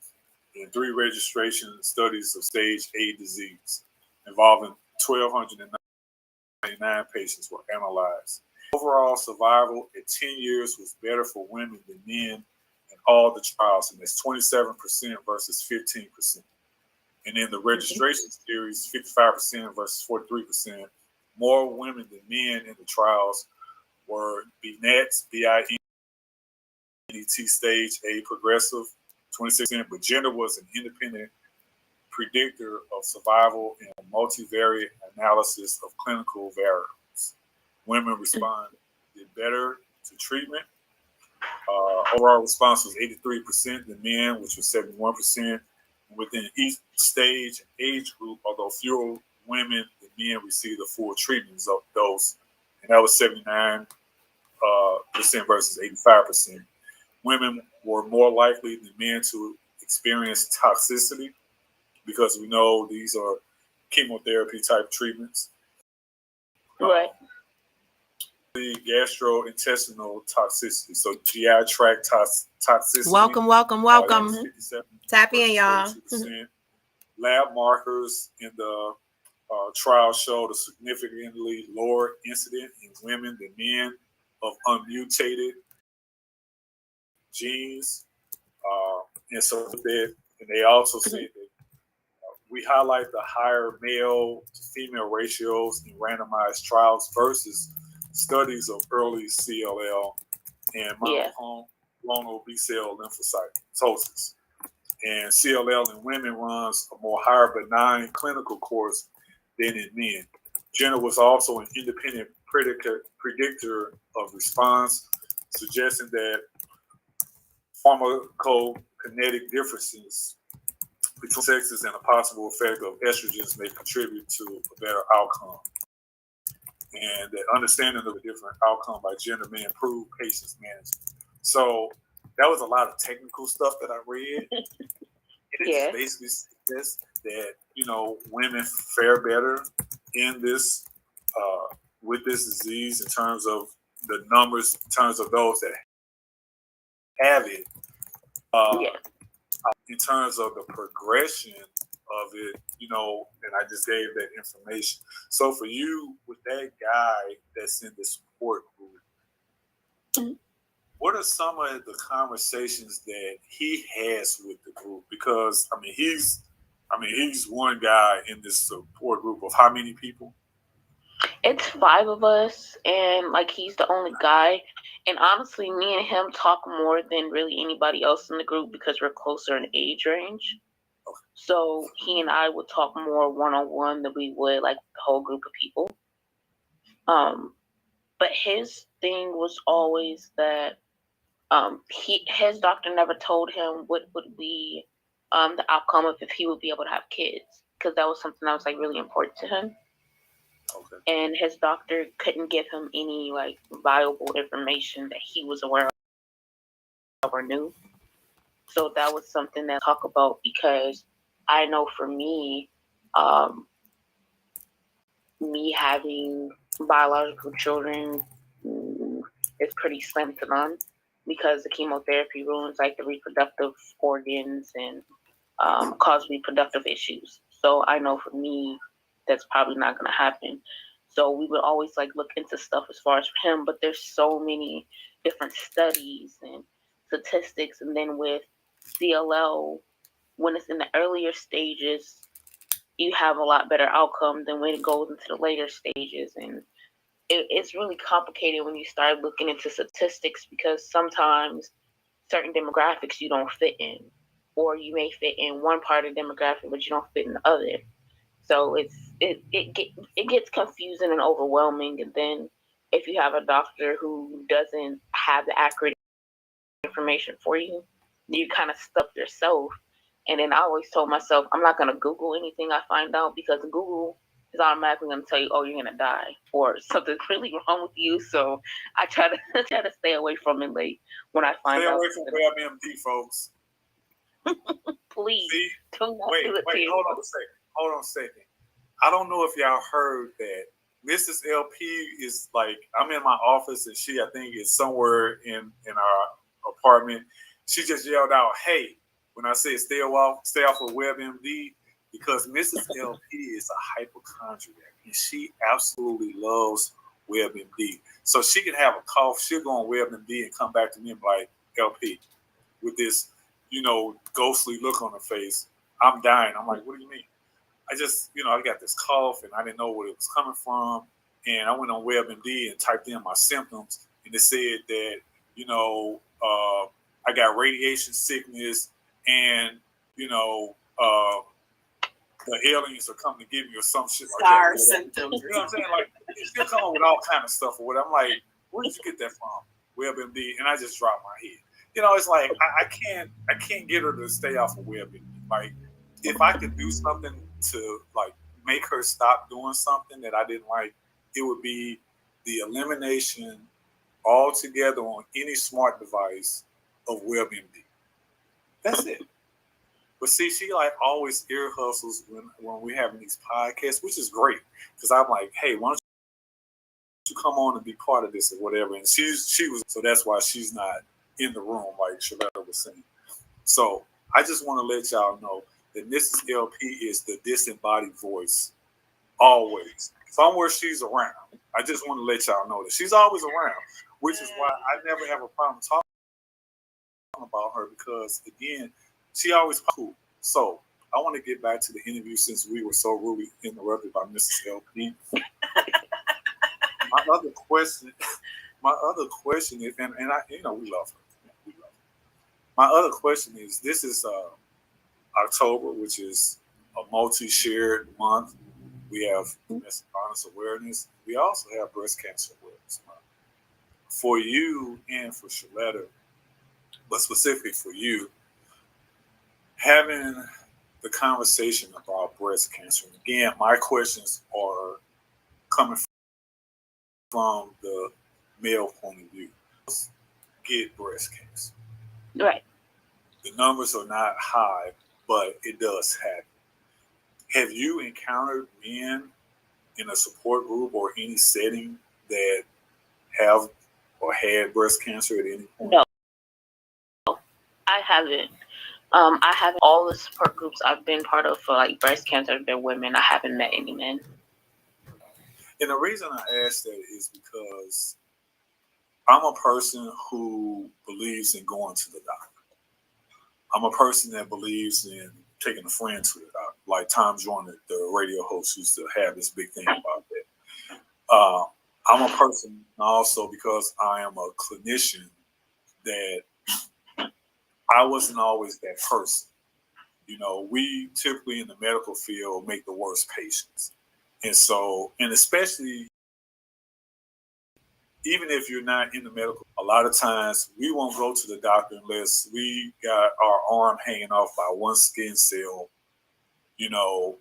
in 3 registration studies of stage A disease involving 1,299 patients were analyzed. Overall survival at 10 years was better for women than men in all the trials, and that's 27% versus 15%. And in the registration series, 55% versus 43%. More women than men in the trials were BNET, BINET stage A progressive, 26%, but gender was an independent predictor of survival in a multivariate analysis of clinical variables. Women responded better to treatment. Overall response was 83% than men, which was 71%. Within each stage and age group, although fewer women than men received the full treatment dose, and that was 79% versus 85%. Women were more likely than men to experience toxicity because we know these are chemotherapy type treatments. Right. The gastrointestinal toxicity, so GI tract toxicity. Welcome. Tap in, y'all. Lab markers in the trial showed a significantly lower incident in women than men of unmutated genes. And so that, and they also say that we highlight the higher male to female ratios in randomized trials versus studies of early CLL and monoclonal B-cell lymphocytosis. And CLL in women runs a more higher benign clinical course than in men. Gender was also an independent predictor of response, suggesting that pharmacokinetic differences between sexes and a possible effect of estrogens may contribute to a better outcome. And that understanding of a different outcome by gender may improve patients' management. So that was a lot of technical stuff that I read. It basically says that, you know, women fare better in this with this disease in terms of the numbers, in terms of those that have it. In terms of the progression of it, you know, and I just gave that information. So for you, with that guy that's in the support group, what are some of the conversations that he has with the group? Because he's one guy in this support group of how many people? It's 5 of us, and like he's the only guy. And honestly, me and him talk more than really anybody else in the group because we're closer in age range. So he and I would talk more one-on-one than we would like the whole group of people. But his thing was always that his doctor never told him what would be the outcome of if he would be able to have kids, because that was something that was like really important to him. Okay. And his doctor couldn't give him any like viable information that he was aware of or knew. So that was something that I talk about, because I know for me, me having biological children is pretty slim to none, because the chemotherapy ruins like the reproductive organs and cause reproductive issues. So I know for me, that's probably not going to happen. So we would always like look into stuff as far as for him, but there's so many different studies and statistics. And then with CLL, when it's in the earlier stages, you have a lot better outcome than when it goes into the later stages. And it's really complicated when you start looking into statistics, because sometimes certain demographics you don't fit in, or you may fit in one part of the demographic but you don't fit in the other. So it gets confusing and overwhelming. And then if you have a doctor who doesn't have the accurate information for you, you kind of stuck yourself. And then I always told myself, I'm not going to Google anything I find out, because Google is automatically going to tell you, oh, you're going to die, or something's really wrong with you. So I try to try to stay away from it late when I find out. Stay away from WebMD, folks. Please. See? Do not Wait, do it to hold on a second. Hold on a second. I don't know if y'all heard that Mrs. LP is like, I'm in my office and she, I think, is somewhere in our apartment. She just yelled out, hey, when I said stay off of WebMD, because Mrs. LP is a hypochondriac and she absolutely loves WebMD. So she can have a cough, she'll go on WebMD and come back to me and be like, LP, with this, ghostly look on her face, I'm dying. I'm like, what do you mean? I just, I got this cough and I didn't know where it was coming from. And I went on WebMD and typed in my symptoms, and it said that, I got radiation sickness and, the aliens are coming to get me or some shit like Scar that. symptoms. You know what I'm saying? Like, they'll come up with all kind of stuff or whatever. I'm like, where did you get that from? WebMD. And I just dropped my head. It's like I can't get her to stay off of WebMD. Like, if I could do something to like make her stop doing something that I didn't like, it would be the elimination altogether on any smart device of WebMD. That's it. But see, she like always ear hustles when we're having these podcasts, which is great, because I'm like, hey, why don't you come on and be part of this or whatever? And she was, so that's why she's not in the room, like Shaletta was saying. So I just want to let y'all know that Mrs. LP is the disembodied voice, always. Somewhere she's around. I just want to let y'all know that she's always around, which is why I never have a problem talking about her, because, again, she always cool. So I want to get back to the interview, since we were so rudely interrupted by Mrs. LP. My other question is, and I, we love her. We love her. My other question is, this is October, which is a multi-shared month. We have domestic violence awareness. We also have breast cancer awareness month. For you and for Shaletta, but specifically for you, having the conversation about breast cancer. Again, my questions are coming from the male point of view. Get breast cancer. Right. The numbers are not high, but it does happen. Have you encountered men in a support group or any setting that have or had breast cancer at any point? No, I haven't. I haven't. All the support groups I've been part of for like breast cancer, they're women. I haven't met any men. And the reason I ask that is because I'm a person who believes in going to the doctor. I'm a person that believes in taking a friend to the doctor. Like Tom Joyner, the radio host, used to have this big thing about that. I'm a person also, because I am a clinician, that I wasn't always that person. We typically in the medical field make the worst patients. And so, and especially even if you're not in the medical, a lot of times we won't go to the doctor unless we got our arm hanging off by one skin cell. You know,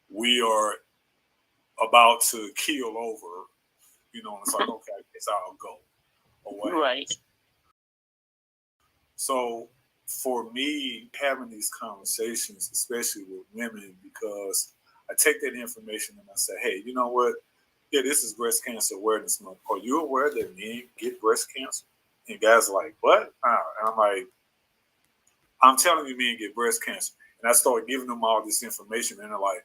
we are about to keel over. You know, and it's like, okay, I guess I'll go away. Right. So for me, having these conversations, especially with women, because I take that information and I say, hey, you know what? Yeah, this is Breast Cancer Awareness Month. Are you aware that men get breast cancer? And guys are like, what? And I'm like, I'm telling you, men get breast cancer. And I start giving them all this information, and they're like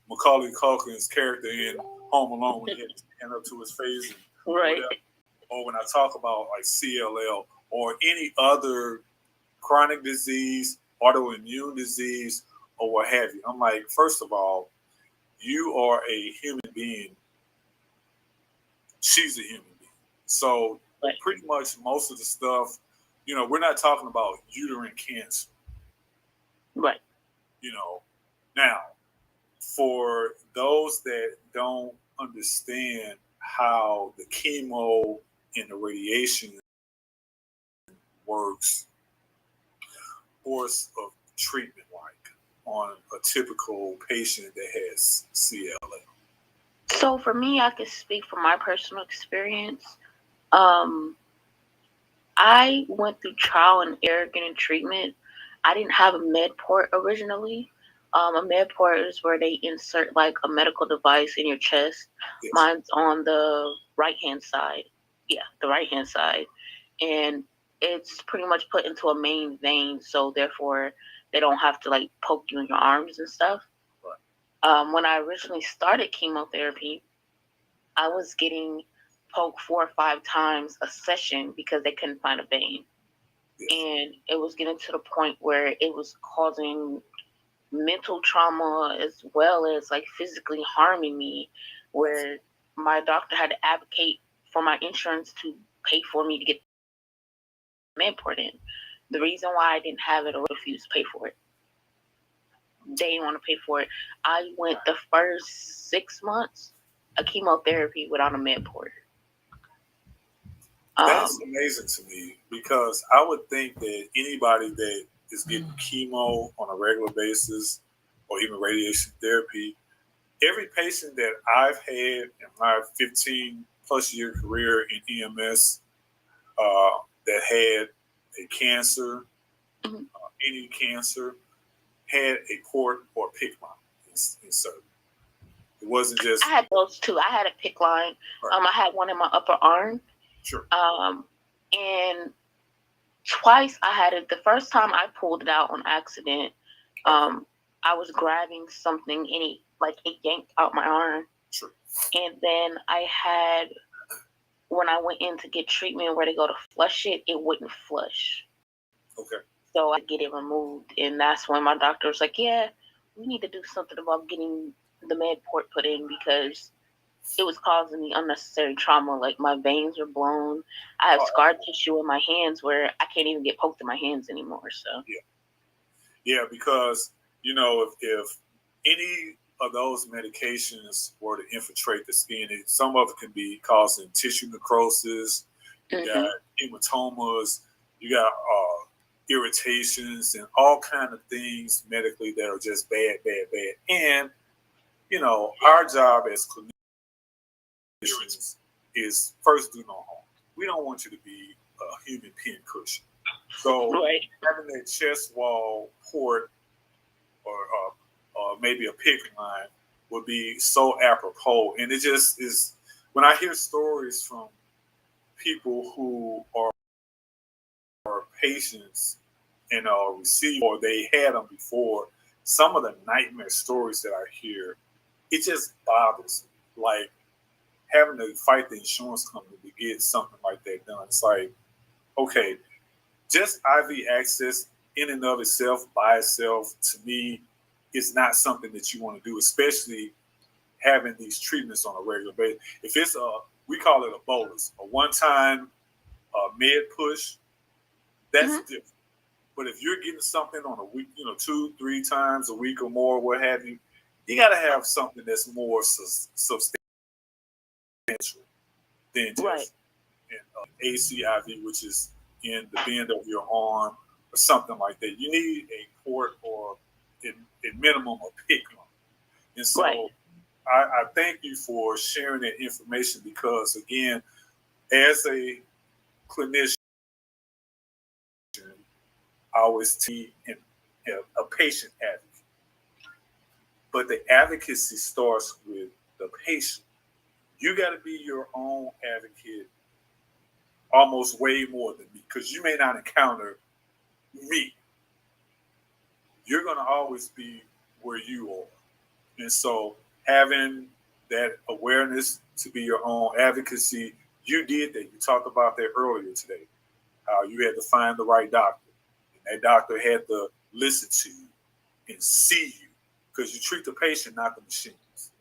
Macaulay Culkin's character in Home Alone when he had his hand up to his face, and Right. whatever. Or when I talk about like CLL or any other chronic disease, autoimmune disease, or what have you. I'm like, first of all, you are a human being. She's a human being. So Right. pretty much most of the stuff, you know, we're not talking about uterine cancer. Right. You know, now for those that don't understand how the chemo and the radiation works, course of treatment like on a typical patient that has CLL? So for me, I can speak from my personal experience. I went through trial and error getting treatment. I didn't have a med port originally. A med port is where they insert like a medical device in your chest. Yes. Mine's on the right hand side. Yeah, the right hand side. And it's pretty much put into a main vein, so therefore they don't have to like poke you in your arms and stuff. Right. When I originally started chemotherapy, I was getting poked 4 or 5 times a session because they couldn't find a vein. Yes. And it was getting to the point where it was causing mental trauma as well as like physically harming me, where my doctor had to advocate for my insurance to pay for me to get med port in. The reason why I didn't have it or refused to pay for it, they didn't want to pay for it. I went the first 6 months of chemotherapy without a med port. That's amazing to me, because I would think that anybody that is getting chemo on a regular basis or even radiation therapy, every patient that I've had in my 15 plus year career in EMS that had a cancer, any cancer, had a port or PICC line inserted. It wasn't just. I had those too. I had a PICC line. Right. I had one in my upper arm. Sure. And twice I had it. The first time I pulled it out on accident. I was grabbing something and it yanked out my arm. Sure. And then I had, when I went in to get treatment where they go to flush it, it wouldn't flush. Okay. So I get it removed, and that's when my doctor was like, yeah, we need to do something about getting the med port put in because it was causing me unnecessary trauma. Like my veins were blown. I have scar tissue in my hands where I can't even get poked in my hands anymore. So yeah, because you know if any of those medications were to infiltrate the skin, some of it can be causing tissue necrosis. You got hematomas. You got irritations and all kind of things medically that are just bad. And you know, our job as clinicians is first do no harm. We don't want you to be a human pin cushion. So having that chest wall port or maybe a PICC line would be so apropos. And it just is, when I hear stories from people who are patients and receive, or they had them before, some of the nightmare stories that I hear, it just bothers me. Like having to fight the insurance company to get something like that done. It's like, okay, just IV access in and of itself, by itself, to me, is not something that you want to do, especially having these treatments on a regular basis. If it's we call it a bolus, a one-time med push, that's different. But if you're getting something on a week, 2-3 times a week or more, what have you, you got to have something that's more substantial. than just an ACIV, which is in the bend of your arm or something like that. You need a port or, in minimum, a PICC lump. And so I thank you for sharing that information because, again, as a clinician, I always see a patient advocate. But the advocacy starts with the patient. You got to be your own advocate almost way more than me because you may not encounter me. You're going to always be where you are. And so having that awareness to be your own advocacy, you did that. You talked about that earlier today, how you had to find the right doctor. And that doctor had to listen to you and see you because you treat the patient, not the machines.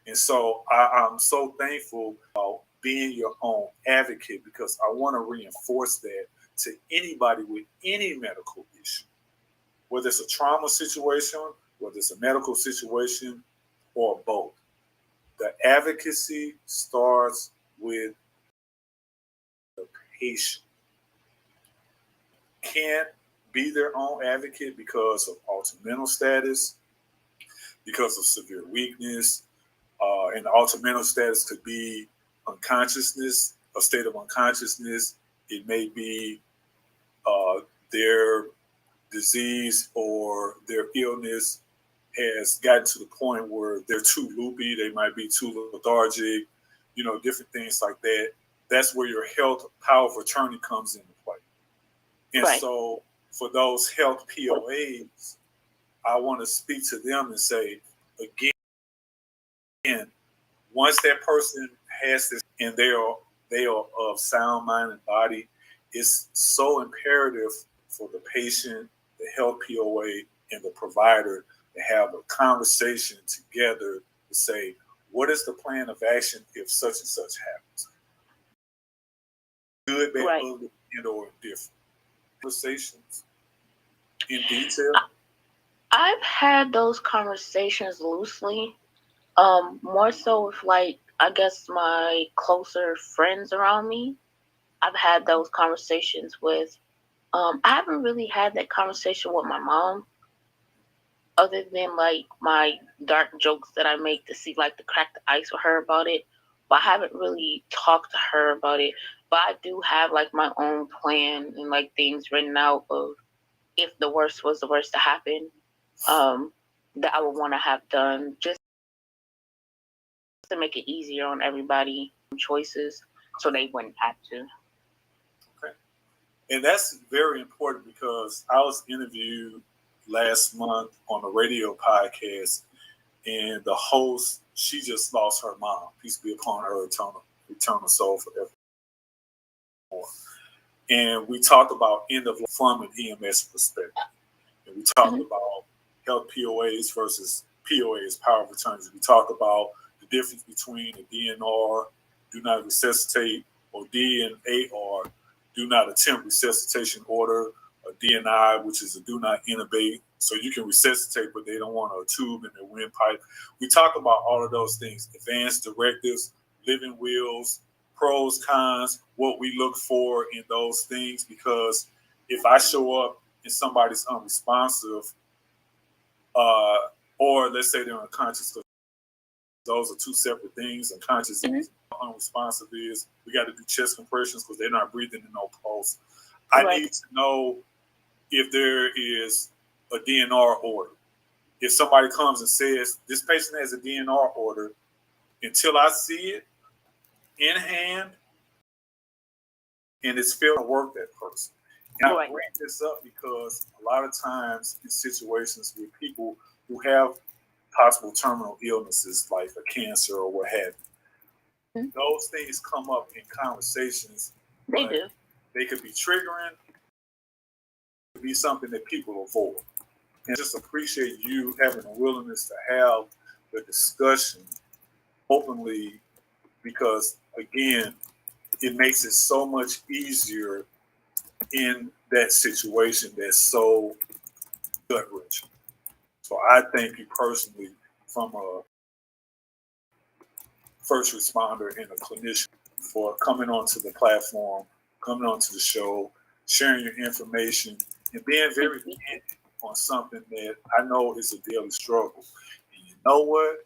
And so I'm so thankful about being your own advocate because I want to reinforce that to anybody with any medical issue, whether it's a trauma situation, whether it's a medical situation, or both. The advocacy starts with the patient. Can't be their own advocate because of altered mental status, because of severe weakness, and the altered mental status could be unconsciousness, a state of unconsciousness. It may be their disease or their illness has gotten to the point where they're too loopy, they might be too lethargic, different things like that. That's where your health power of attorney comes into play. And so for those health POAs, I want to speak to them and say, again, once that person has this and they are of sound mind and body, it's so imperative for the patient, the health POA, and the provider to have a conversation together to say, what is the plan of action if such and such happens? Good, bad, ugly, or indifferent. Conversations in detail. I've had those conversations loosely. More so with I guess my closer friends around me. I've had those conversations with. I haven't really had that conversation with my mom, other than my dark jokes that I make to see to crack the ice with her about it. But I haven't really talked to her about it. But I do have my own plan and things written out of if the worst was the worst to happen, that I would want to have done just to make it easier on everybody choices so they wouldn't have to. Okay. And that's very important because I was interviewed last month on a radio podcast and the host, she just lost her mom. Peace be upon her eternal soul forever. And we talked about end of life from an EMS perspective. And we talked about health POAs versus POAs, power of attorneys. We talked about the difference between a DNR, do not resuscitate, or DNAR, do not attempt resuscitation order, a DNI, which is a do not intubate. So you can resuscitate, but they don't want a tube in their windpipe. We talk about all of those things, advanced directives, living wills, pros, cons, what we look for in those things, because if I show up and somebody's unresponsive, or let's say they're unconscious, because those are two separate things. Unconscious is unresponsive is we got to do chest compressions because they're not breathing in no pulse. I need to know if there is a DNR order. If somebody comes and says this patient has a DNR order, until I see it in hand and it's failing to work that person. And I bring this up because a lot of times in situations with people who have possible terminal illnesses like a cancer or what have you, those things come up in conversations. They do. They could be triggering. It could be something that people avoid. And just appreciate you having a willingness to have the discussion openly because, again, it makes it so much easier in that situation that's so gut-wrenching. So I thank you personally from a first responder and a clinician for coming onto the platform, coming onto the show, sharing your information, and being very candid on something that I know is a daily struggle. And you know what?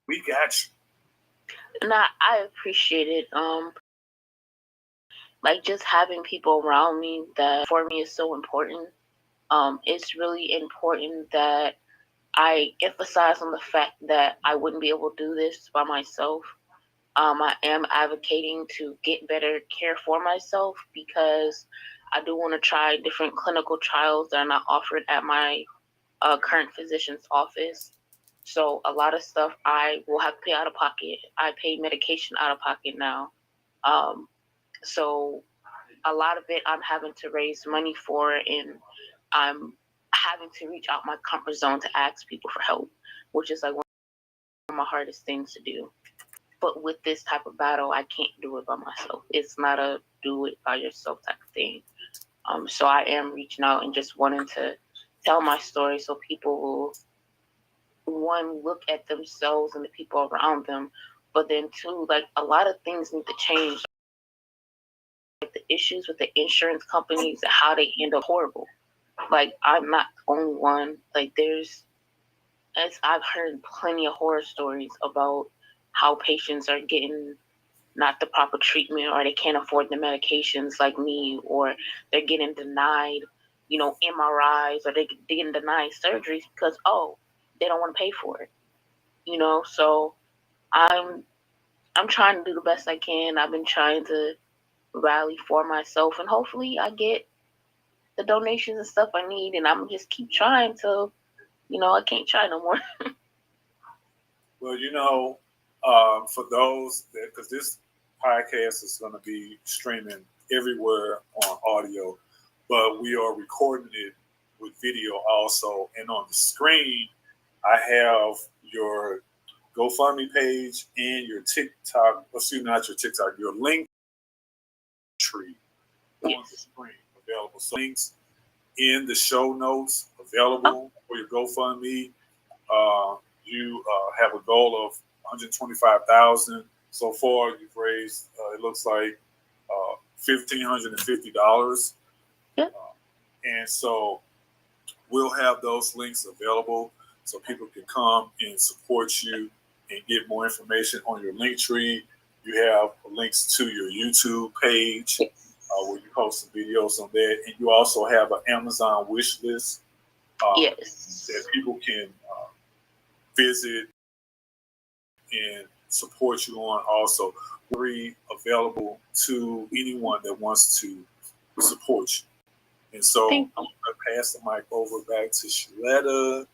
We got you. And I appreciate it. Like just having people around me that for me is so important. It's really important that I emphasize on the fact that I wouldn't be able to do this by myself. I am advocating to get better care for myself because I do want to try different clinical trials that are not offered at my current physician's office. So a lot of stuff I will have to pay out of pocket. I pay medication out of pocket now. So a lot of it I'm having to raise money for, and I'm having to reach out my comfort zone to ask people for help, which is like one of my hardest things to do. But with this type of battle, I can't do it by myself. It's not a do it by yourself type of thing. So I am reaching out and just wanting to tell my story so people will, one, look at themselves and the people around them, but then two, like a lot of things need to change. Like the issues with the insurance companies and how they handle horrible. Like I'm not the only one. Like as I've heard plenty of horror stories about how patients are getting not the proper treatment, or they can't afford the medications like me, or they're getting denied, MRIs, or they're getting denied surgeries because, they don't want to pay for it, So I'm trying to do the best I can. I've been trying to rally for myself, and hopefully I get the donations and stuff I need, and I'm just keep trying till, I can't try no more. Well, for those that, because this podcast is going to be streaming everywhere on audio, but we are recording it with video also. And on the screen, I have your GoFundMe page and your TikTok, not your TikTok, your link tree on the screen available. So links in the show notes available for your GoFundMe. You have a goal of $125,000. So far, you've raised, it looks like, $1,550. Yep. And so we'll have those links available so people can come and support you and get more information on your link tree. You have links to your YouTube page where you post some videos on that. And you also have an Amazon wish list that people can visit and support you on. Also, free, available to anyone that wants to support you. And so I'm going to pass the mic over back to Shaletta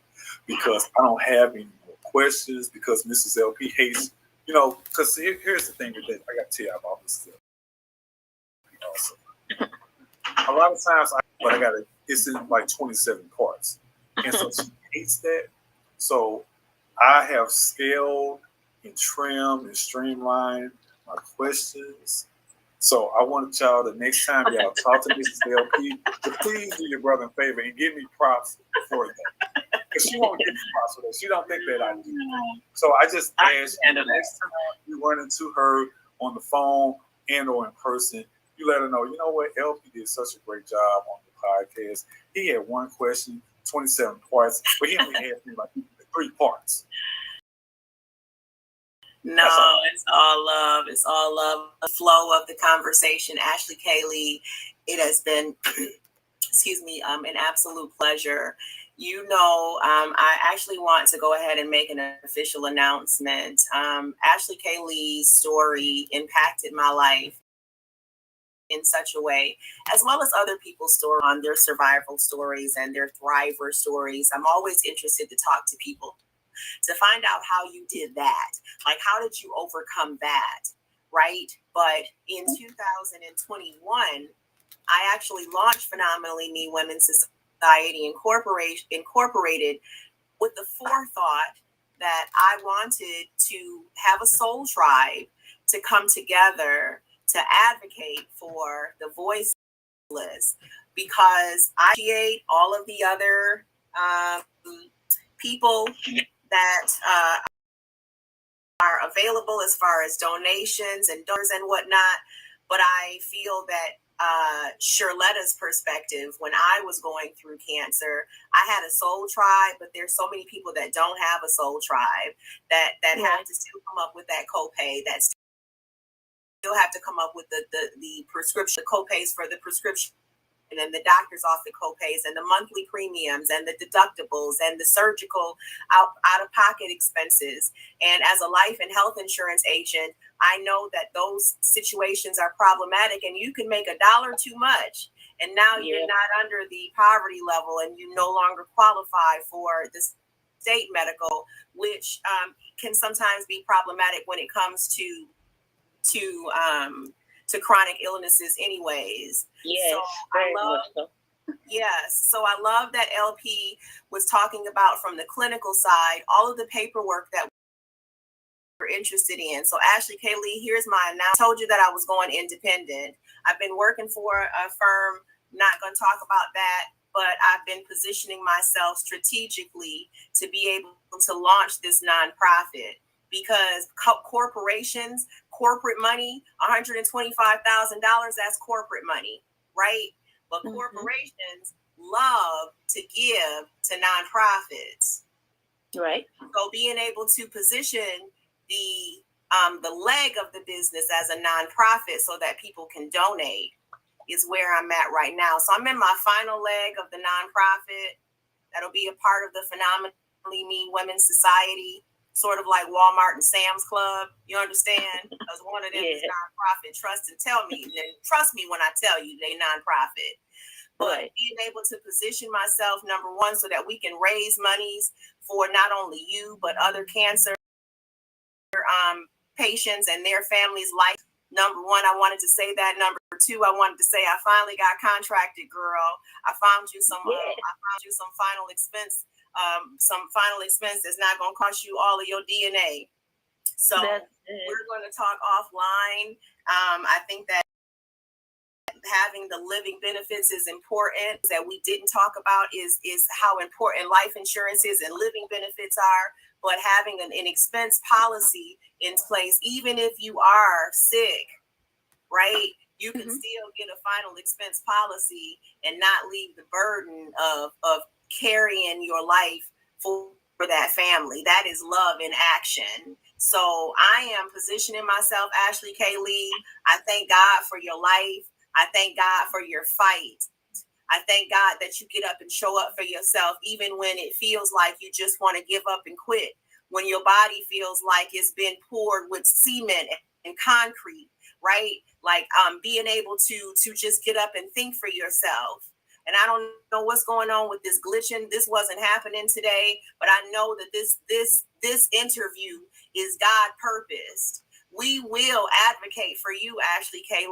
because I don't have any more questions because Mrs. LP hates, because here's the thing that I got to tell you about Mrs. LP also. A lot of times, it's in like 27 parts. And so she hates that. So I have scaled and trimmed and streamlined my questions. So I want y'all, the next time y'all talk to Mrs. LP, to please do your brother a favor and give me props for that. Because she won't give me props for that. She don't think that I do. So I just ask you, the next time you run into her on the phone and or in person, you let her know, you know what, LP did such a great job on the podcast. He had one question, 27 parts, but he only asked me like 3 parts. No, it's all love. It's all love. The flow of the conversation. Ashley Kaylee, it has been, an absolute pleasure. I actually want to go ahead and make an official announcement. Ashley Kaylee's story impacted my life in such a way, as well as other people's stories on their survival stories and their thriver stories. I'm always interested to talk to people to find out how you did that. Like, how did you overcome that, right? But in 2021, I actually launched Phenomenally Me Women's Society Incorporated with the forethought that I wanted to have a soul tribe to come together to advocate for the voiceless, because I appreciate all of the other people that are available as far as donations and donors and whatnot. But I feel that Shirletta's perspective, when I was going through cancer, I had a soul tribe, but there's so many people that don't have a soul tribe that have to still come up with that copay, that still have to come up with the prescription copays for the prescription, and the doctor's office copays and the monthly premiums and the deductibles and the surgical out-of-pocket expenses. And as a life and health insurance agent, I know that those situations are problematic, and you can make $1 too much, and now you're not under the poverty level, and you no longer qualify for the state medical, which can sometimes be problematic when it comes to chronic illnesses anyways. Yes, so very much so. Yes. So I love that LP was talking about, from the clinical side, all of the paperwork that we're interested in. So Ashley K. Lee, here's my announcement. I told you that I was going independent. I've been working for a firm, not going to talk about that, but I've been positioning myself strategically to be able to launch this nonprofit, because corporations, corporate money, $125,000, that's corporate money, right? But corporations love to give to nonprofits. Right. So being able to position the leg of the business as a nonprofit so that people can donate is where I'm at right now. So I'm in my final leg of the nonprofit. That'll be a part of the Phenomenally Me Women's Society, sort of like Walmart and Sam's Club. You understand? Because one of them is nonprofit. Trust me when I tell you they nonprofit. But being able to position myself, number one, so that we can raise monies for not only you, but other cancer patients and their families' life. Number one, I wanted to say that. Number two, I wanted to say I finally got contracted, girl. I found you some final expense. Some final expense that's not going to cost you all of your DNA. So we're going to talk offline. I think that having the living benefits is important. That we didn't talk about is how important life insurance is and living benefits are. But having an expense policy in place, even if you are sick, right? You can still get a final expense policy and not leave the burden of carrying your life for that family. That is love in action. So I am positioning myself, Ashley K. Lee. I thank God for your life. I thank God for your fight. I thank God that you get up and show up for yourself, even when it feels like you just want to give up and quit, when your body feels like it's been poured with cement and concrete, right? Like being able to just get up and think for yourself. And I don't know what's going on with this glitching. This wasn't happening today, but I know that this interview is God purposed. We will advocate for you, Ashley K.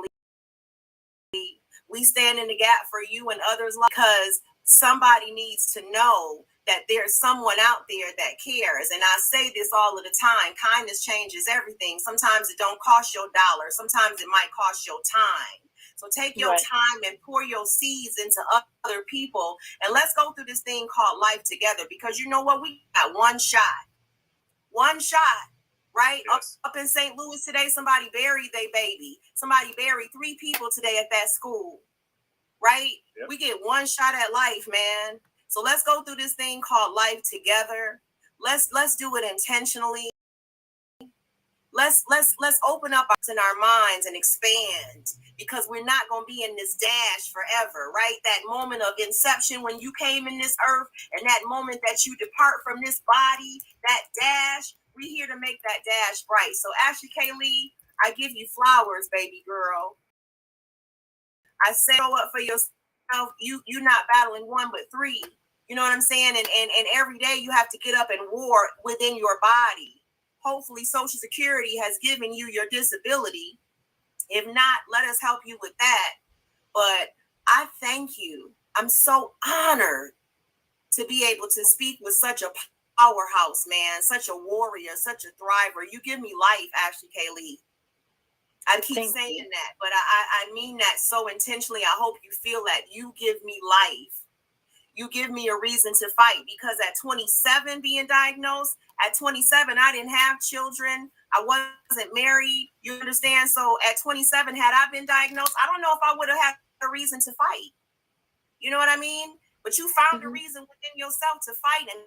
Lee. We stand in the gap for you and others, because somebody needs to know that there's someone out there that cares. And I say this all of the time: kindness changes everything. Sometimes it don't cost your dollar. Sometimes it might cost your time. So take your time and pour your seeds into other people, and let's go through this thing called life together. Because you know what? We got one shot, right? Yes. Up in St. Louis today, somebody buried their baby. Somebody buried 3 people today at that school, right? Yep. We get one shot at life, man. So let's go through this thing called life together. Let's do it intentionally. Let's open up in our minds and expand, because we're not going to be in this dash forever, right? That moment of inception when you came in this earth, and that moment that you depart from this body, that dash, we're here to make that dash bright. So Ashley K. Lee, I give you flowers, baby girl. I say show up for yourself. You're not battling 1 but 3. You know what I'm saying? And every day you have to get up and war within your body. Hopefully Social Security has given you your disability. If not, let us help you with that. But I thank you. I'm so honored to be able to speak with such a powerhouse, man, such a warrior, such a thriver. You give me life, Ashley K. Lee. I keep saying that, but I mean that so intentionally. I hope you feel that. You give me life. You give me a reason to fight, because at 27 being diagnosed, At 27, I didn't have children. I wasn't married. You understand? So at 27, had I been diagnosed, I don't know if I would have had a reason to fight. You know what I mean? But you found a reason within yourself to fight and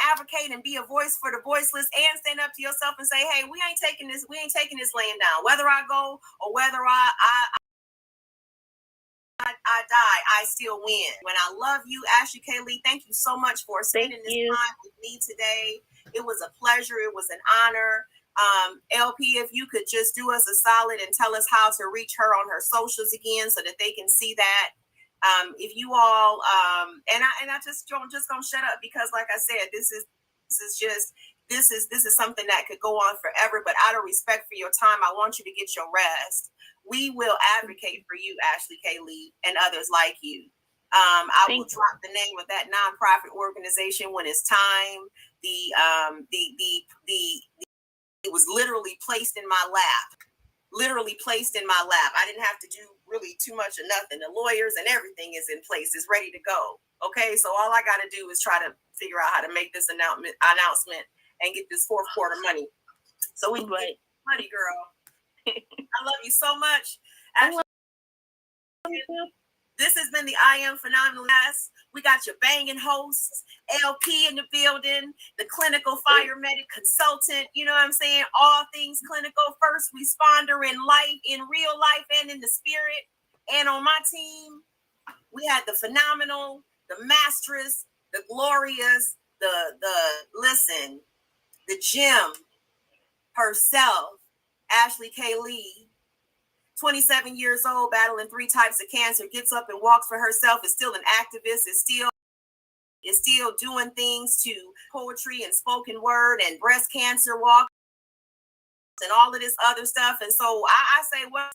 advocate and be a voice for the voiceless and stand up to yourself and say, hey, we ain't taking this laying down. Whether I go or whether I die, I still win. When I love you, Ashley Kaylee, thank you so much for spending this time with me today. It was a pleasure. It was an honor. LP, if you could just do us a solid and tell us how to reach her on her socials again so that they can see that. If you all, and I just gonna shut up because, like I said, this is something that could go on forever. But out of respect for your time, I want you to get your rest. We will advocate for you, Ashley Kaylee, and others like you. I will drop the name of that nonprofit organization when it's time. It was literally placed in my lap. I didn't have to do really too much of nothing. The lawyers and everything is in place. It's ready to go. Okay, so all I got to do is try to figure out how to make this announcement and get this fourth quarter money. So we can get money, girl. I love you so much. Actually, this has been the I Am Phenomenal. We got your banging hosts, LP in the building, the clinical fire medic consultant, you know what I'm saying? All things clinical, first responder in life, in real life and in the spirit. And on my team, we had the phenomenal, the mastress, the glorious, the gem herself, Ashley Kaylee. 27 years old, battling 3 types of cancer, gets up and walks for herself, is still an activist, is still doing things to poetry and spoken word and breast cancer walks and all of this other stuff. And so I say, well,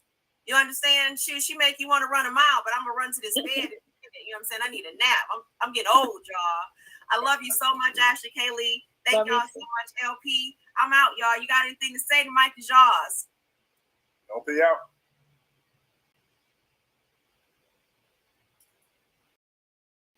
you understand? She make you want to run a mile, but I'm going to run to this bed. You know what I'm saying? I need a nap. I'm getting old, y'all. I love you so much, Ashley Kaylee. Thank y'all so much, LP. I'm out, y'all. You got anything to say? The mic is yours. LP out.